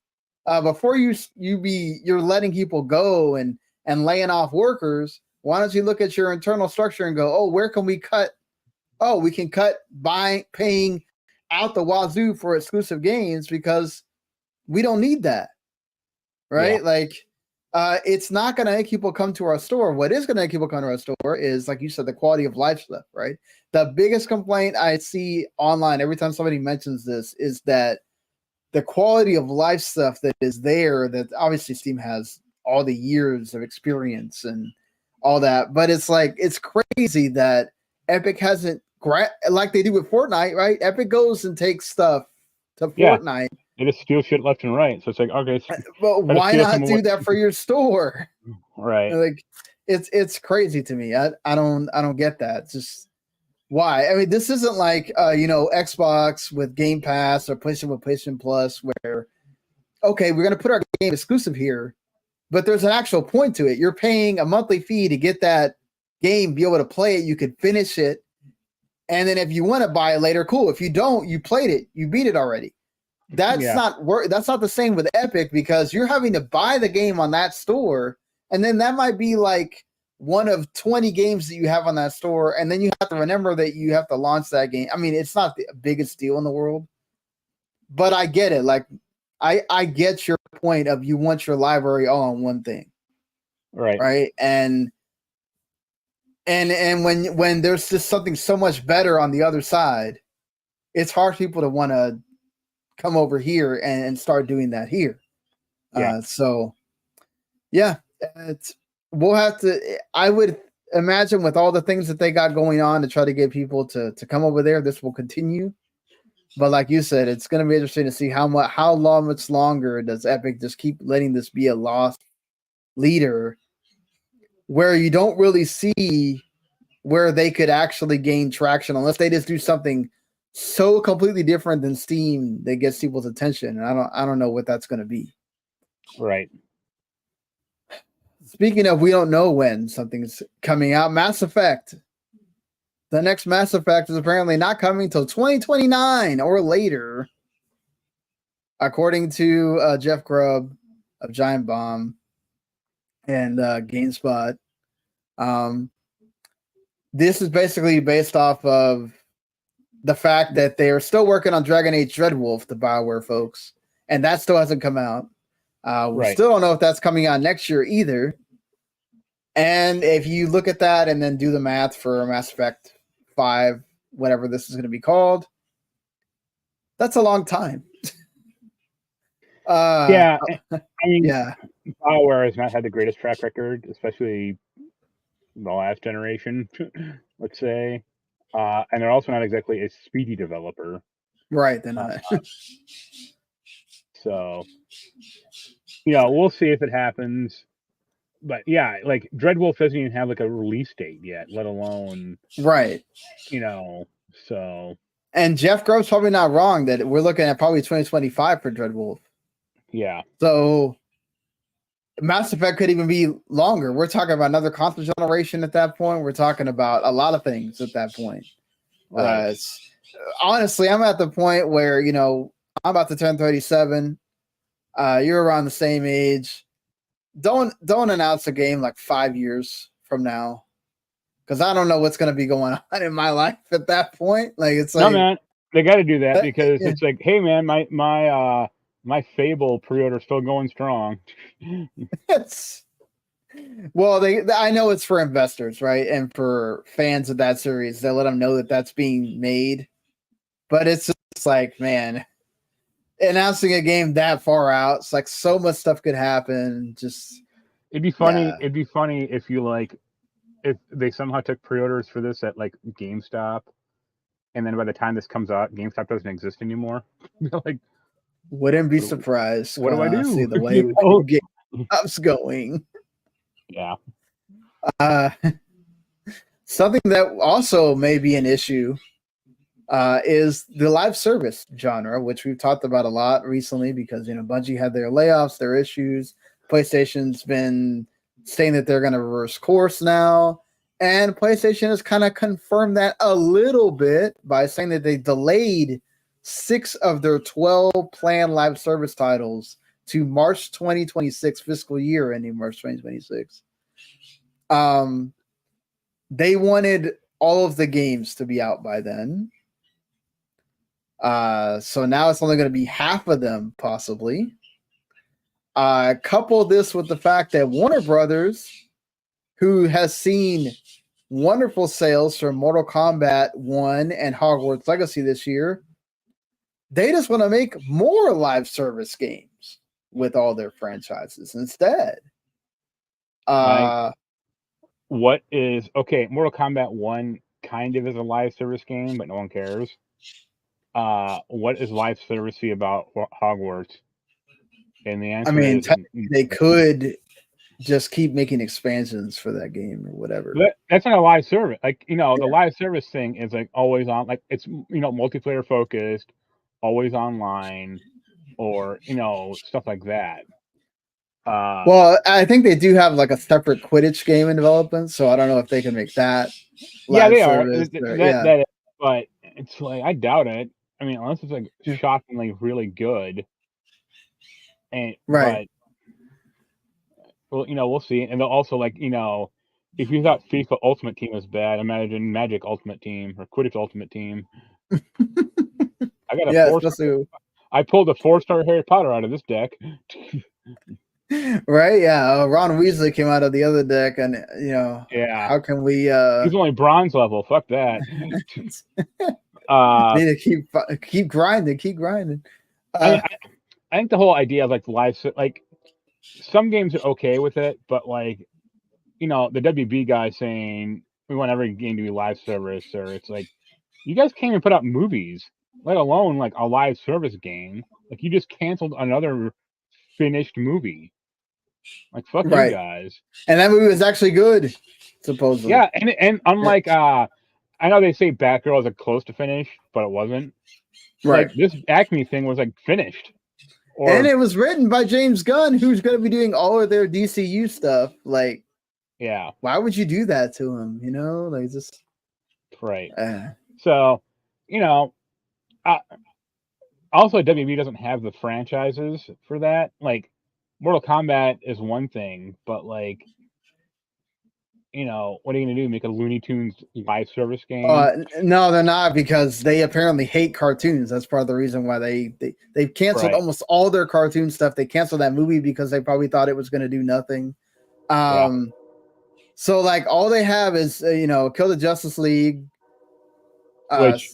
Before you're letting people go and laying off workers. Why don't you look at your internal structure and go, oh, where can we cut? Oh, we can cut paying out the wazoo for exclusive games because we don't need that, right? Yeah. It's not going to make people come to our store. What is going to make people come to our store is, like you said, the quality of life stuff, right? The biggest complaint I see online every time somebody mentions this is that the quality of life stuff that is there, that obviously Steam has all the years of experience and all that, but it's crazy that Epic hasn't, like they do with Fortnite, right? Epic goes and takes stuff to Fortnite. They just steal shit left and right. So it's okay. But why not do that for your store? Right. It's crazy to me. I don't get that. It's just why? I mean, this isn't Xbox with Game Pass or PlayStation with PlayStation Plus where, okay, we're going to put our game exclusive here, but there's an actual point to it. You're paying a monthly fee to get that game, be able to play it. You could finish it. And then if you want to buy it later, cool. If you don't, you played it, you beat it already. That's not the same with Epic, because you're having to buy the game on that store, and then that might be like one of 20 games that you have on that store, and then you have to remember that you have to launch that game. I mean, it's not the biggest deal in the world, but I get it. Like, I get your point of you want your library all on one thing, right? And when there's just something so much better on the other side, it's hard for people to want to come over here and start doing that here. We'll have to. I would imagine with all the things that they got going on to try to get people to come over there, this will continue. But like you said, it's going to be interesting to see how much longer does Epic just keep letting this be a lost leader, where you don't really see where they could actually gain traction unless they just do something so completely different than Steam that gets people's attention. And I don't know what that's going to be. Right. Speaking of, we don't know when something's coming out. Mass Effect. The next Mass Effect is apparently not coming until 2029 or later, according to Jeff Grubb of Giant Bomb and GameSpot. This is basically based off of the fact that they are still working on Dragon Age Dreadwolf, the BioWare folks, and that still hasn't come out. We still don't know if that's coming out next year either. And if you look at that and then do the math for Mass Effect 5, whatever this is going to be called, that's a long time. I mean, BioWare has not had the greatest track record, especially the last generation, let's say. And they're also not exactly a speedy developer. Right, they're not. So, we'll see if it happens. But yeah, like Dreadwolf doesn't even have like a release date yet, let alone so. And Jeff Grubb's probably not wrong that we're looking at probably 2025 for Dreadwolf. Yeah. So Mass Effect could even be longer. We're talking about another console generation at that point. We're talking about a lot of things at that point. Right. Honestly, I'm at the point where, I'm about to turn 37. You're around the same age. Don't announce a game like 5 years from now, because I don't know what's going to be going on in my life at that point. Like, it's like, no, man, they got to do that because it's like, hey, man, my Fable pre-order still going strong. Well, I know it's for investors, right, and for fans of that series. They let them know that that's being made, but it's just like, man, announcing a game that far out, it's like so much stuff could happen. Just it'd be funny. Yeah. It'd be funny if if they somehow took pre-orders for this at like GameStop, and then by the time this comes out, GameStop doesn't exist anymore. Like, wouldn't be surprised. What do I do? See the way GameStop's going. Yeah. Something that also may be an issue is the live service genre, which we've talked about a lot recently because, Bungie had their layoffs, their issues. PlayStation's been saying that they're going to reverse course now. And PlayStation has kind of confirmed that a little bit by saying that they delayed 6 of their 12 planned live service titles to March 2026 fiscal year ending March 2026. They wanted all of the games to be out by then. So now it's only going to be half of them, possibly. Couple this with the fact that Warner Brothers, who has seen wonderful sales for Mortal Kombat 1 and Hogwarts Legacy this year, they just want to make more live service games with all their franchises instead. Mortal Kombat 1 kind of is a live service game, but no one cares. What is live servicey about Hogwarts? And the answer is, they could just keep making expansions for that game or whatever. That's not a live service. Like, the live service thing is like always on, like it's, multiplayer focused, always online, or, stuff like that. Well, I think they do have like a separate Quidditch game in development, so I don't know if they can make that yeah, live they are. service. That is, but it's like I doubt it. I mean, unless it's like Yeah. shockingly really good, and Right. but well, we'll see. And they'll also like if you thought FIFA Ultimate Team was bad, imagine Magic Ultimate Team or Quidditch Ultimate Team. I got a Yeah, 4-star. especially I pulled a 4-star Harry Potter out of this deck. right. Yeah, Ron Weasley came out of the other deck, and Yeah, how can we? he's only bronze level. Fuck that. Need to keep grinding. I mean, I think the whole idea of like like some games are okay with it, but like the WB guy saying we want every game to be live service, or it's like you guys can't even put out movies, let alone like a live service game. Like you just canceled another finished movie. Like fuck you Right. guys. And that movie was actually good, supposedly. Yeah, and unlike I know they say Batgirl is close to finish, but it wasn't. Right. Like this Acme thing was like finished. And it was written by James Gunn, who's going to be doing all of their DCU stuff. Like, yeah, why would you do that to him? Like just right. So, also WB doesn't have the franchises for that. Like, Mortal Kombat is one thing, but like, what are you gonna do? Make a Looney Tunes live service game? No, they're not, because they apparently hate cartoons. That's part of the reason why they've canceled almost all their cartoon stuff. They canceled that movie because they probably thought it was going to do nothing. So like all they have is Kill the Justice League. Which,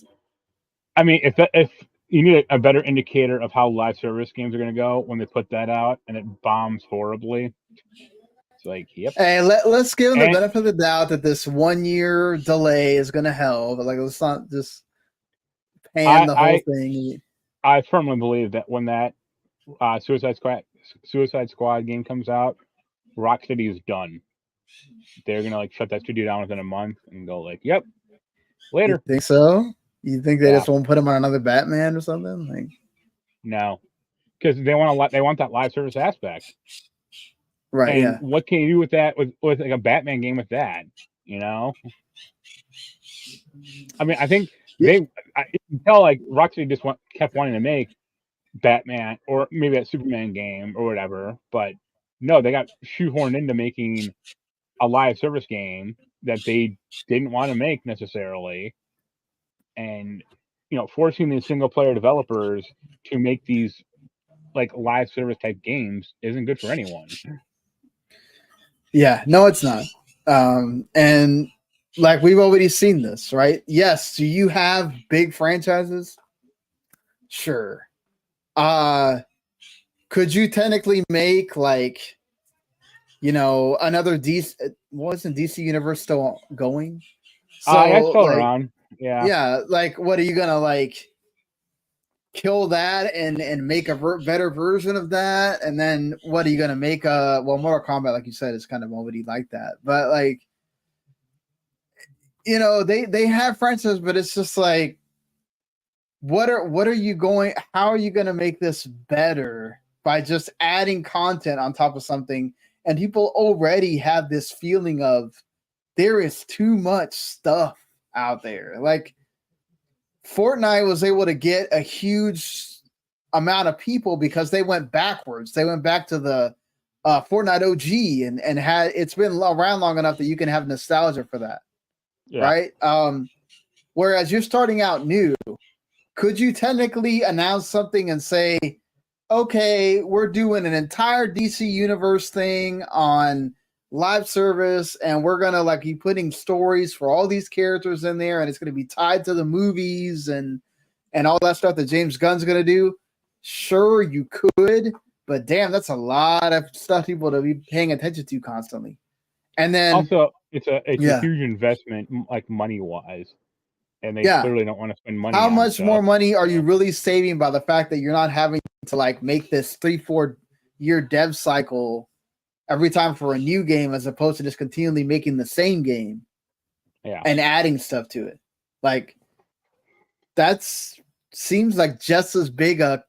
I mean, if you need a better indicator of how live service games are going to go when they put that out and it bombs horribly. It's like, yep. Hey, let's give them the benefit of the doubt that this 1 year delay is going to help. But like, let's not just pan the whole thing. I firmly believe that when that Suicide Squad game comes out, Rocksteady is done. They're gonna like shut that studio down within a month and go like, "Yep, later." You think so? You think they just won't put him on another Batman or something? Like, no, because they want that live service aspect, right? And what can you do with that with like a Batman game with that? I mean, I think you can tell like Rocksteady just kept wanting to make Batman or maybe a Superman game or whatever, but no, they got shoehorned into making a live service game that they didn't want to make necessarily, and forcing these single player developers to make these like live service type games isn't good for anyone. Yeah, no, it's not. And like we've already seen this, right? Yes, do you have big franchises? Sure. Could you technically make like another DC? Wasn't DC Universe still going? So it's still around. Yeah. Like, what are you gonna like? Kill that and make a better version of that, and then what are you gonna make? Mortal Kombat, like you said, is kind of already like that. But like, they have franchises, but it's just like, what are you going? How are you gonna make this better by just adding content on top of something? And people already have this feeling of there is too much stuff out there. Like Fortnite was able to get a huge amount of people because they went backwards. They went back to the Fortnite OG and had it's been around long enough that you can have nostalgia for that. Yeah. Right? Whereas you're starting out new, could you technically announce something and say, okay, we're doing an entire DC Universe thing on live service, and we're gonna like be putting stories for all these characters in there, and it's gonna be tied to the movies and all that stuff that James Gunn's gonna do? Sure, you could, but damn, that's a lot of stuff people to be paying attention to constantly. And then also, it's a huge investment, like money wise. And they clearly don't want to spend money. How much more money are you really saving by the fact that you're not having to like make this 3-4 year dev cycle every time for a new game, as opposed to just continually making the same game and adding stuff to it? Like, that's seems like just as big a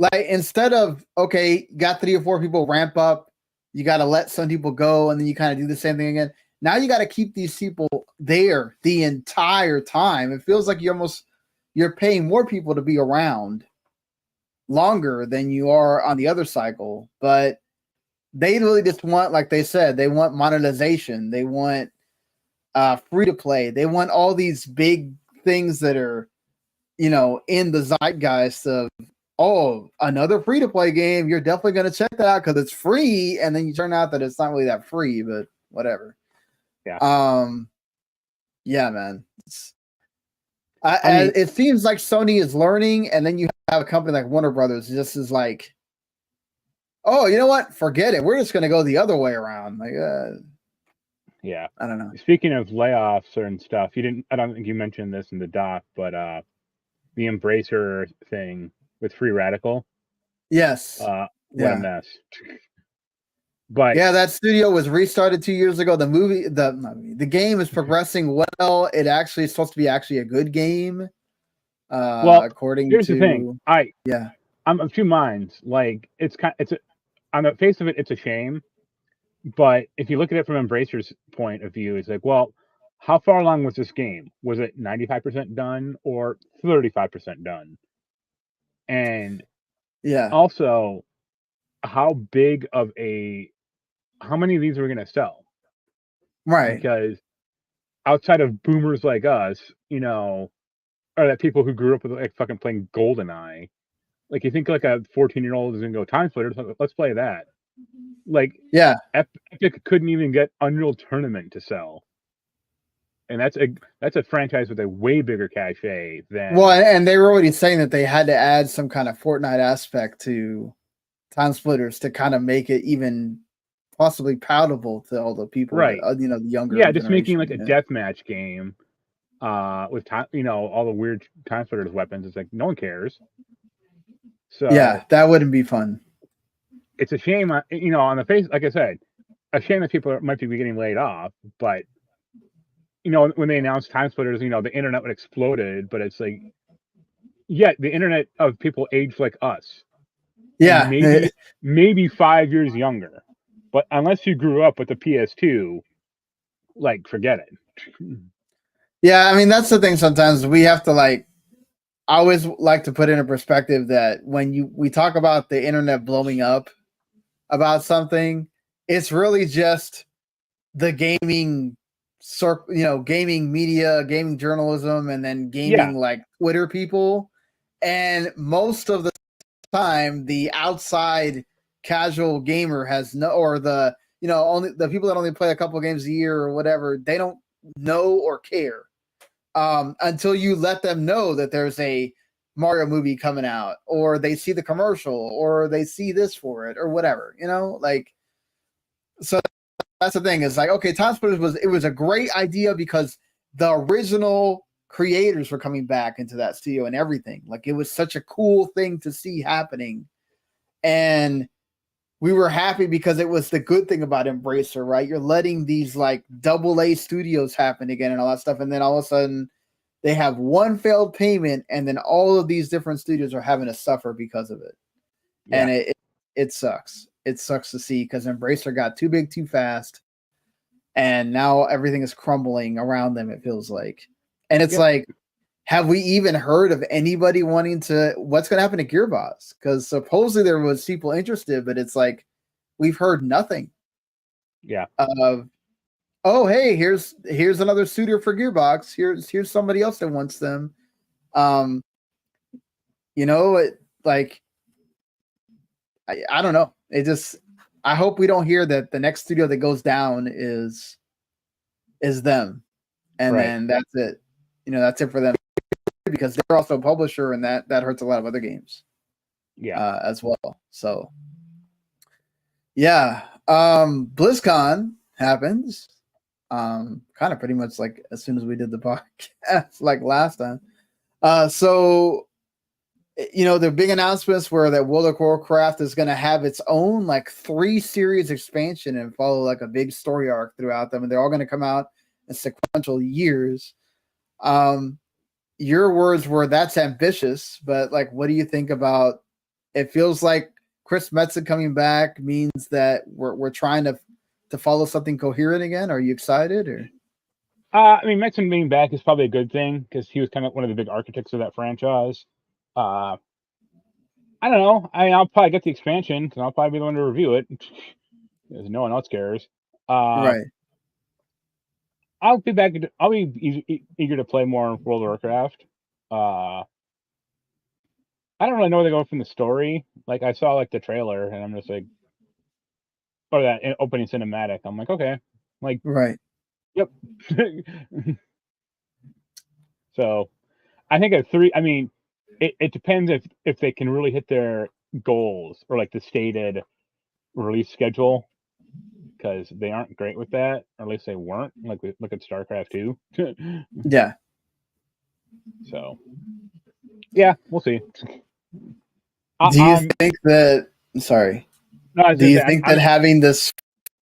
Like instead of okay, got 3 or 4 people ramp up, you got to let some people go, and then you kind of do the same thing again. Now you got to keep these people there the entire time. It feels like you're paying more people to be around longer than you are on the other cycle, but they really just want, like they said, they want monetization. They want free to play. They want all these big things that are, in the zeitgeist of, oh, another free to play game. You're definitely going to check that out because it's free. And then you turn out that it's not really that free, but whatever. Yeah. Yeah, man. It seems like Sony is learning, and then you have a company like Warner Brothers just is like, oh, you know what? Forget it. We're just going to go the other way around. Like, yeah. I don't know. Speaking of layoffs and stuff, I don't think you mentioned this in the doc, but the Embracer thing with Free Radical. Yes. What a mess. But yeah, that studio was restarted 2 years ago. The game is progressing well. It actually is supposed to be a good game. According here's to the thing. I'm of two minds. Like on the face of it, it's a shame. But if you look at it from Embracer's point of view, it's like, well, how far along was this game? Was it 95% done or 35% done? And also, how many of these are we going to sell? Right. Because outside of boomers like us, or that people who grew up with like fucking playing GoldenEye, like you think like a 14-year-old is going to go Timesplitters, let's play that. Like, Epic couldn't even get Unreal Tournament to sell, and that's a franchise with a way bigger cachet than. Well, and they were already saying that they had to add some kind of Fortnite aspect to Timesplitters to kind of make it even possibly palatable to all the people, right? The younger. Yeah, just making like a deathmatch game, with all the weird Timesplitters weapons. It's like no one cares. So yeah, that wouldn't be fun. It's a shame, on the face, like I said, a shame that people might be getting laid off. But when they announced Timesplitters, the internet would exploded. But it's like, yeah, the internet of people aged like us. Yeah, maybe 5 years younger. But unless you grew up with the PS2, like, forget it. Yeah, I mean that's the thing. Sometimes we have to I always like to put in a perspective that when we talk about the internet blowing up about something, it's really just the gaming gaming media, gaming journalism, and then gaming like Twitter people. And most of the time, the outside casual gamer has only the people that only play a couple games a year or whatever, they don't know or care until you let them know that there's a Mario movie coming out, or they see the commercial, or they see this for it, or whatever, so that's the thing. It's like, okay, Timesplitters was a great idea because the original creators were coming back into that studio and everything. Like, it was such a cool thing to see happening, and we were happy because it was the good thing about Embracer, right? You're letting these like AA studios happen again and all that stuff, and then all of a sudden they have one failed payment, and then all of these different studios are having to suffer because of it. Yeah. And it sucks. It sucks to see because Embracer got too big too fast, and now everything is crumbling around them, it feels like. And it's like, have we even heard of anybody wanting to, what's going to happen to Gearbox? Because supposedly there was people interested, but it's like, we've heard nothing. Yeah. Oh, hey, here's another suitor for Gearbox. Here's somebody else that wants them. I don't know. I hope we don't hear that the next studio that goes down is them, and then that's it. That's it for them, because they're also a publisher, and that hurts a lot of other games. Yeah, as well. So, yeah, BlizzCon happens. Kind of pretty much like as soon as we did the podcast, like last time. So, the big announcements were that World of Warcraft is going to have its own like 3 series expansion and follow like a big story arc throughout them, and they're all going to come out in sequential years. Your words were, that's ambitious, but like, what do you think about it feels like Chris Metzen coming back means that we're trying to follow something coherent again. Are you excited or? I mean, Metzen being back is probably a good thing because he was kind of one of the big architects of that franchise. I don't know. I'll probably get the expansion because I'll probably be the one to review it because no one else cares. Right. I'll be back. I'll be eager to play more World of Warcraft. I don't really know where they're going from the story. Like I saw like the trailer, and I'm just like, or that opening cinematic. I'm like, okay, like, right. Yep. So, I think at 3. I mean, it depends if they can really hit their goals or like the stated release schedule, because they aren't great with that, or at least they weren't. Like look at StarCraft 2. Yeah. So, yeah, we'll see. Do you think that? Sorry. No, do you think that having this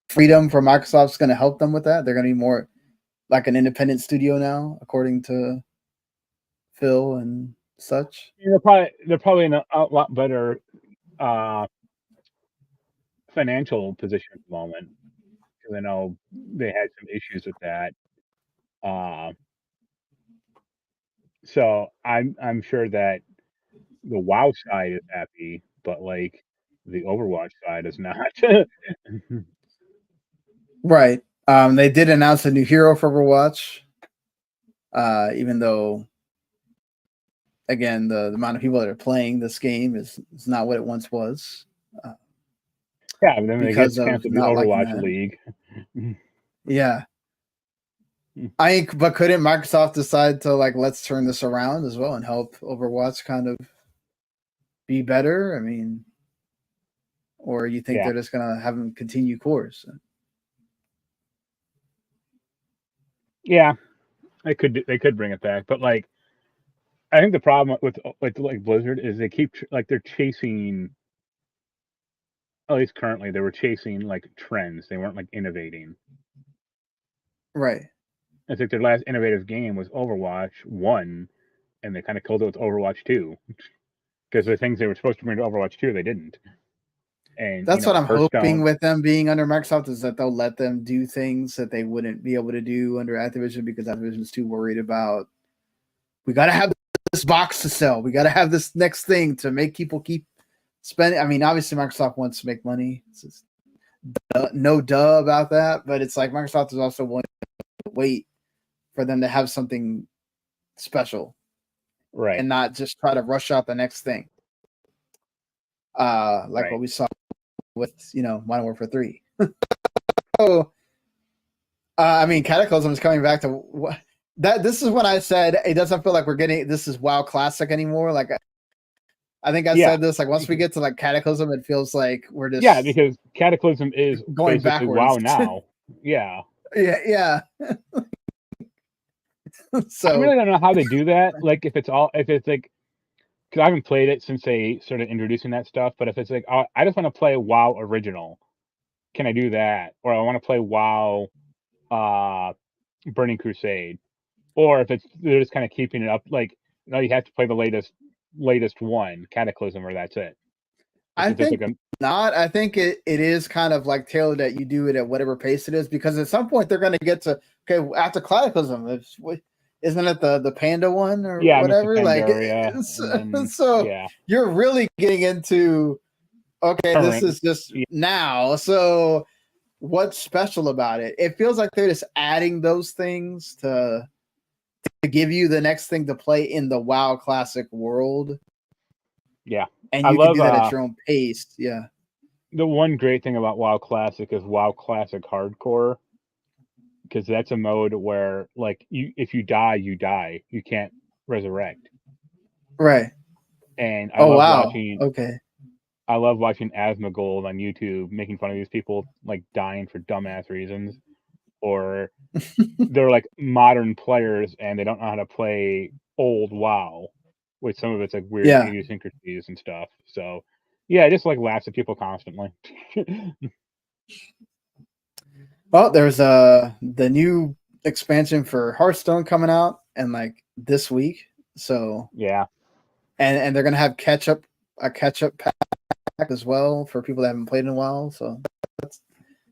freedom for Microsoft's going to help them with that? They're going to be more like an independent studio now, according to Phil and such. They're probably in a lot better financial position at the moment, because I know they had some issues with that. So I'm sure that the WoW side is happy, but like the Overwatch side is not. Right. They did announce a new hero for Overwatch. Even though, again, the amount of people that are playing this game is not what it once was. Yeah, and then because they get canceled the Overwatch League. Yeah. But couldn't Microsoft decide to like, let's turn this around as well and help Overwatch kind of be better? I mean, or you think they're just gonna have them continue course? Yeah, they could bring it back, but like, I think the problem with like Blizzard is they keep they're chasing. At least currently, they were chasing like trends. They weren't like innovating. Right. I think their last innovative game was Overwatch 1, and they kind of killed it with Overwatch 2. Because the things they were supposed to bring to Overwatch 2, they didn't. And that's what I'm hoping with them being under Microsoft, is that they'll let them do things that they wouldn't be able to do under Activision, because Activision's too worried about, we got to have this box to sell. We got to have this next thing to make people keep spending. I mean, obviously Microsoft wants to make money. It's just no duh about that. But it's like Microsoft is also willing to wait for them to have something special. Right. And not just try to rush out the next thing. Like what we saw with, Modern Warfare 3. So, I mean, Cataclysm is coming back to that. This is when I said it doesn't feel like we're getting this is WoW Classic anymore. Like, I think I said this. Like, once we get to like Cataclysm, it feels like we're just because Cataclysm is going basically backwards. WoW now. Yeah. Yeah. So I really don't know how they do that. Like, if it's like, because I haven't played it since they started introducing that stuff. But if it's like, I just want to play WoW original, can I do that? Or I want to play WoW Burning Crusade. Or if they're just kind of keeping it up, like, no, you have to play the latest one, Cataclysm, or that's it. I think not. I think it is kind of like tailored that you do it at whatever pace it is, because at some point they're going to get to, okay, after Cataclysm, isn't it the Panda one or whatever? Pandaria, like, so you're really getting into, okay, this is just now. So what's special about it? It feels like they're just adding those things to give you the next thing to play in the WoW Classic world. Yeah. And you can do that at your own pace. Yeah. The one great thing about WoW Classic is WoW Classic Hardcore, because that's a mode where, like, if you die, you die. You can't resurrect. Right. And I love watching. Okay. I love watching Asmongold on YouTube making fun of these people like dying for dumbass reasons, or they're like modern players and they don't know how to play old WoW, with some of its like weird idiosyncrasies and stuff. So yeah, I just like laughs at people constantly. Well, there's the new expansion for Hearthstone coming out and like this week. So yeah, and they're gonna have catch up a catch-up pack as well for people that haven't played in a while. So that's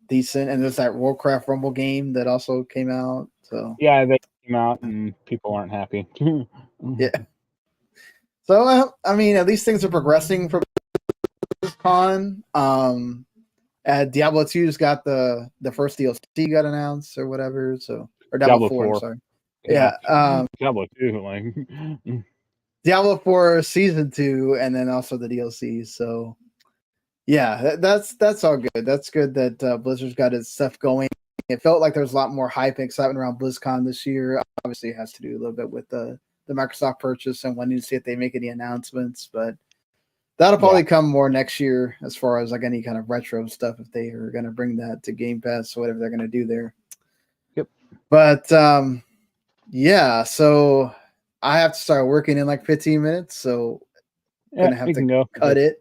decent. And there's that Warcraft Rumble game that also came out. So Yeah, they came out and people aren't happy. yeah. So I mean, at least things are progressing for BlizzCon. Diablo 2's got the first DLC got announced or whatever. So or Diablo 4, I'm sorry. Yeah. Diablo 2, like Diablo 4 Season 2, and then also the DLC. So, yeah, that's all good. That's good that Blizzard's got its stuff going. It felt like there was a lot more hype and excitement around BlizzCon this year. Obviously, it has to do a little bit with the Microsoft purchase and wanting to see if they make any announcements. But that'll probably come more next year as far as like any kind of retro stuff if they are going to bring that to Game Pass or whatever they're going to do there. Yep. But, yeah, so I have to start working in like 15 minutes, so I'm gonna have to cut it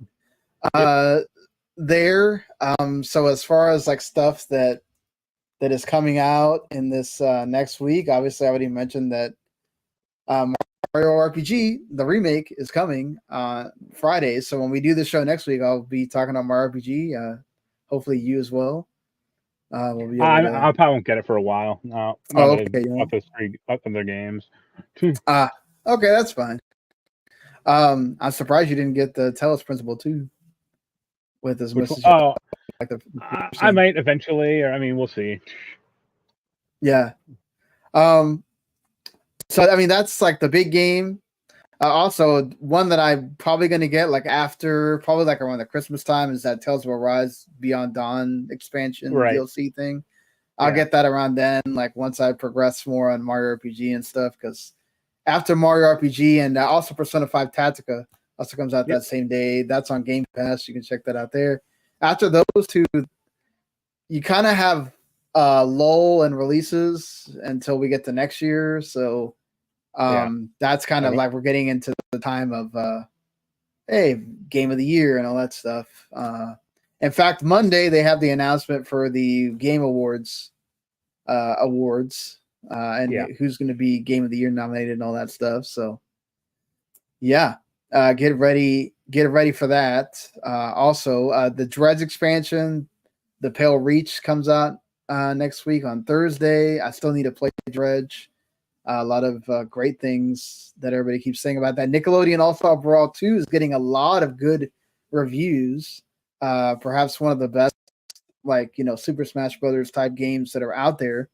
there. So as far as like stuff that is coming out in this next week, obviously I already mentioned that Mario RPG, the remake, is coming Friday. So when we do the show next week, I'll be talking about Mario RPG. Hopefully you as well. We'll be I probably won't get it for a while. Okay. Up in their games. Okay, that's fine. I'm surprised you didn't get the Talos Principle too. With this message. Like I might eventually, or I mean, we'll see. Yeah. So I mean, that's like the big game. Also, one that I'm probably going to get like after, probably like around the Christmas time, is that Tales of Arise Beyond Dawn expansion DLC thing. I'll get that around then, like once I progress more on Mario RPG and stuff, because after Mario RPG and also Persona 5 Tactica also comes out that same day. That's on Game Pass. You can check that out there. After those two, you kind of have lull and releases until we get to next year. So that's kind of like we're getting into the time of Game of the Year and all that stuff. In fact, Monday they have the announcement for the Game Awards and who's going to be Game of the Year nominated and all that stuff. So get ready for that. Also, the Dredge expansion, the Pale Reach, comes out next week on Thursday. I still need to play Dredge. A lot of great things that everybody keeps saying about that. Nickelodeon All-Star Brawl 2 is getting a lot of good reviews. Perhaps one of the best, Super Smash Brothers type games that are out there.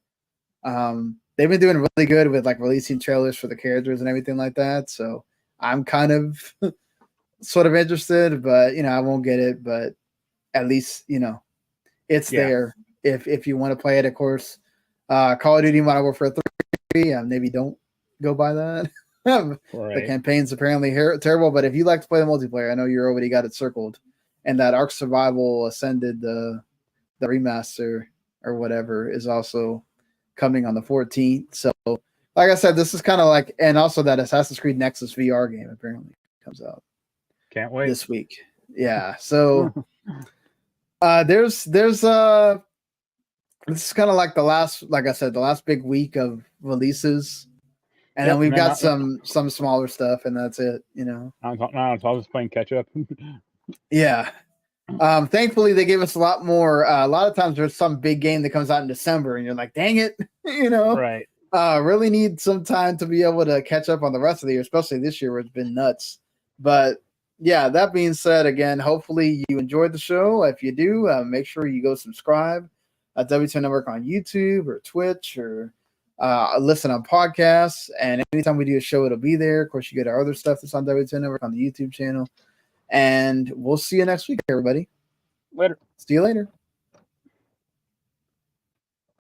They've been doing really good with like releasing trailers for the characters and everything like that. So I'm kind of sort of interested, but I won't get it. But at least it's there if you want to play it. Of course, Call of Duty Modern Warfare 3. Maybe don't go by that. The campaign's apparently terrible, but if you like to play the multiplayer, I know you already got it circled. And that Ark Survival Ascended, the remaster or whatever, is also coming on the 14th. So, like I said, this is kind of like, and also that Assassin's Creed Nexus VR game apparently comes out. Can't wait this week. Yeah. So, there's this is kind of like the last, like I said, the last big week of releases, and then we've got some smaller stuff, and that's it. No, I was playing catch up. Yeah. Thankfully, they gave us a lot more. A lot of times, there's some big game that comes out in December, and you're like, "Dang it!" Right. Really need some time to be able to catch up on the rest of the year, especially this year where it's been nuts. But yeah, that being said, again, hopefully you enjoyed the show. If you do, make sure you go subscribe at W2 Network on YouTube or Twitch or listen on podcasts. And anytime we do a show, it'll be there. Of course, you get our other stuff that's on W2 Network on the YouTube channel. And we'll see you next week, everybody. Later. See you later.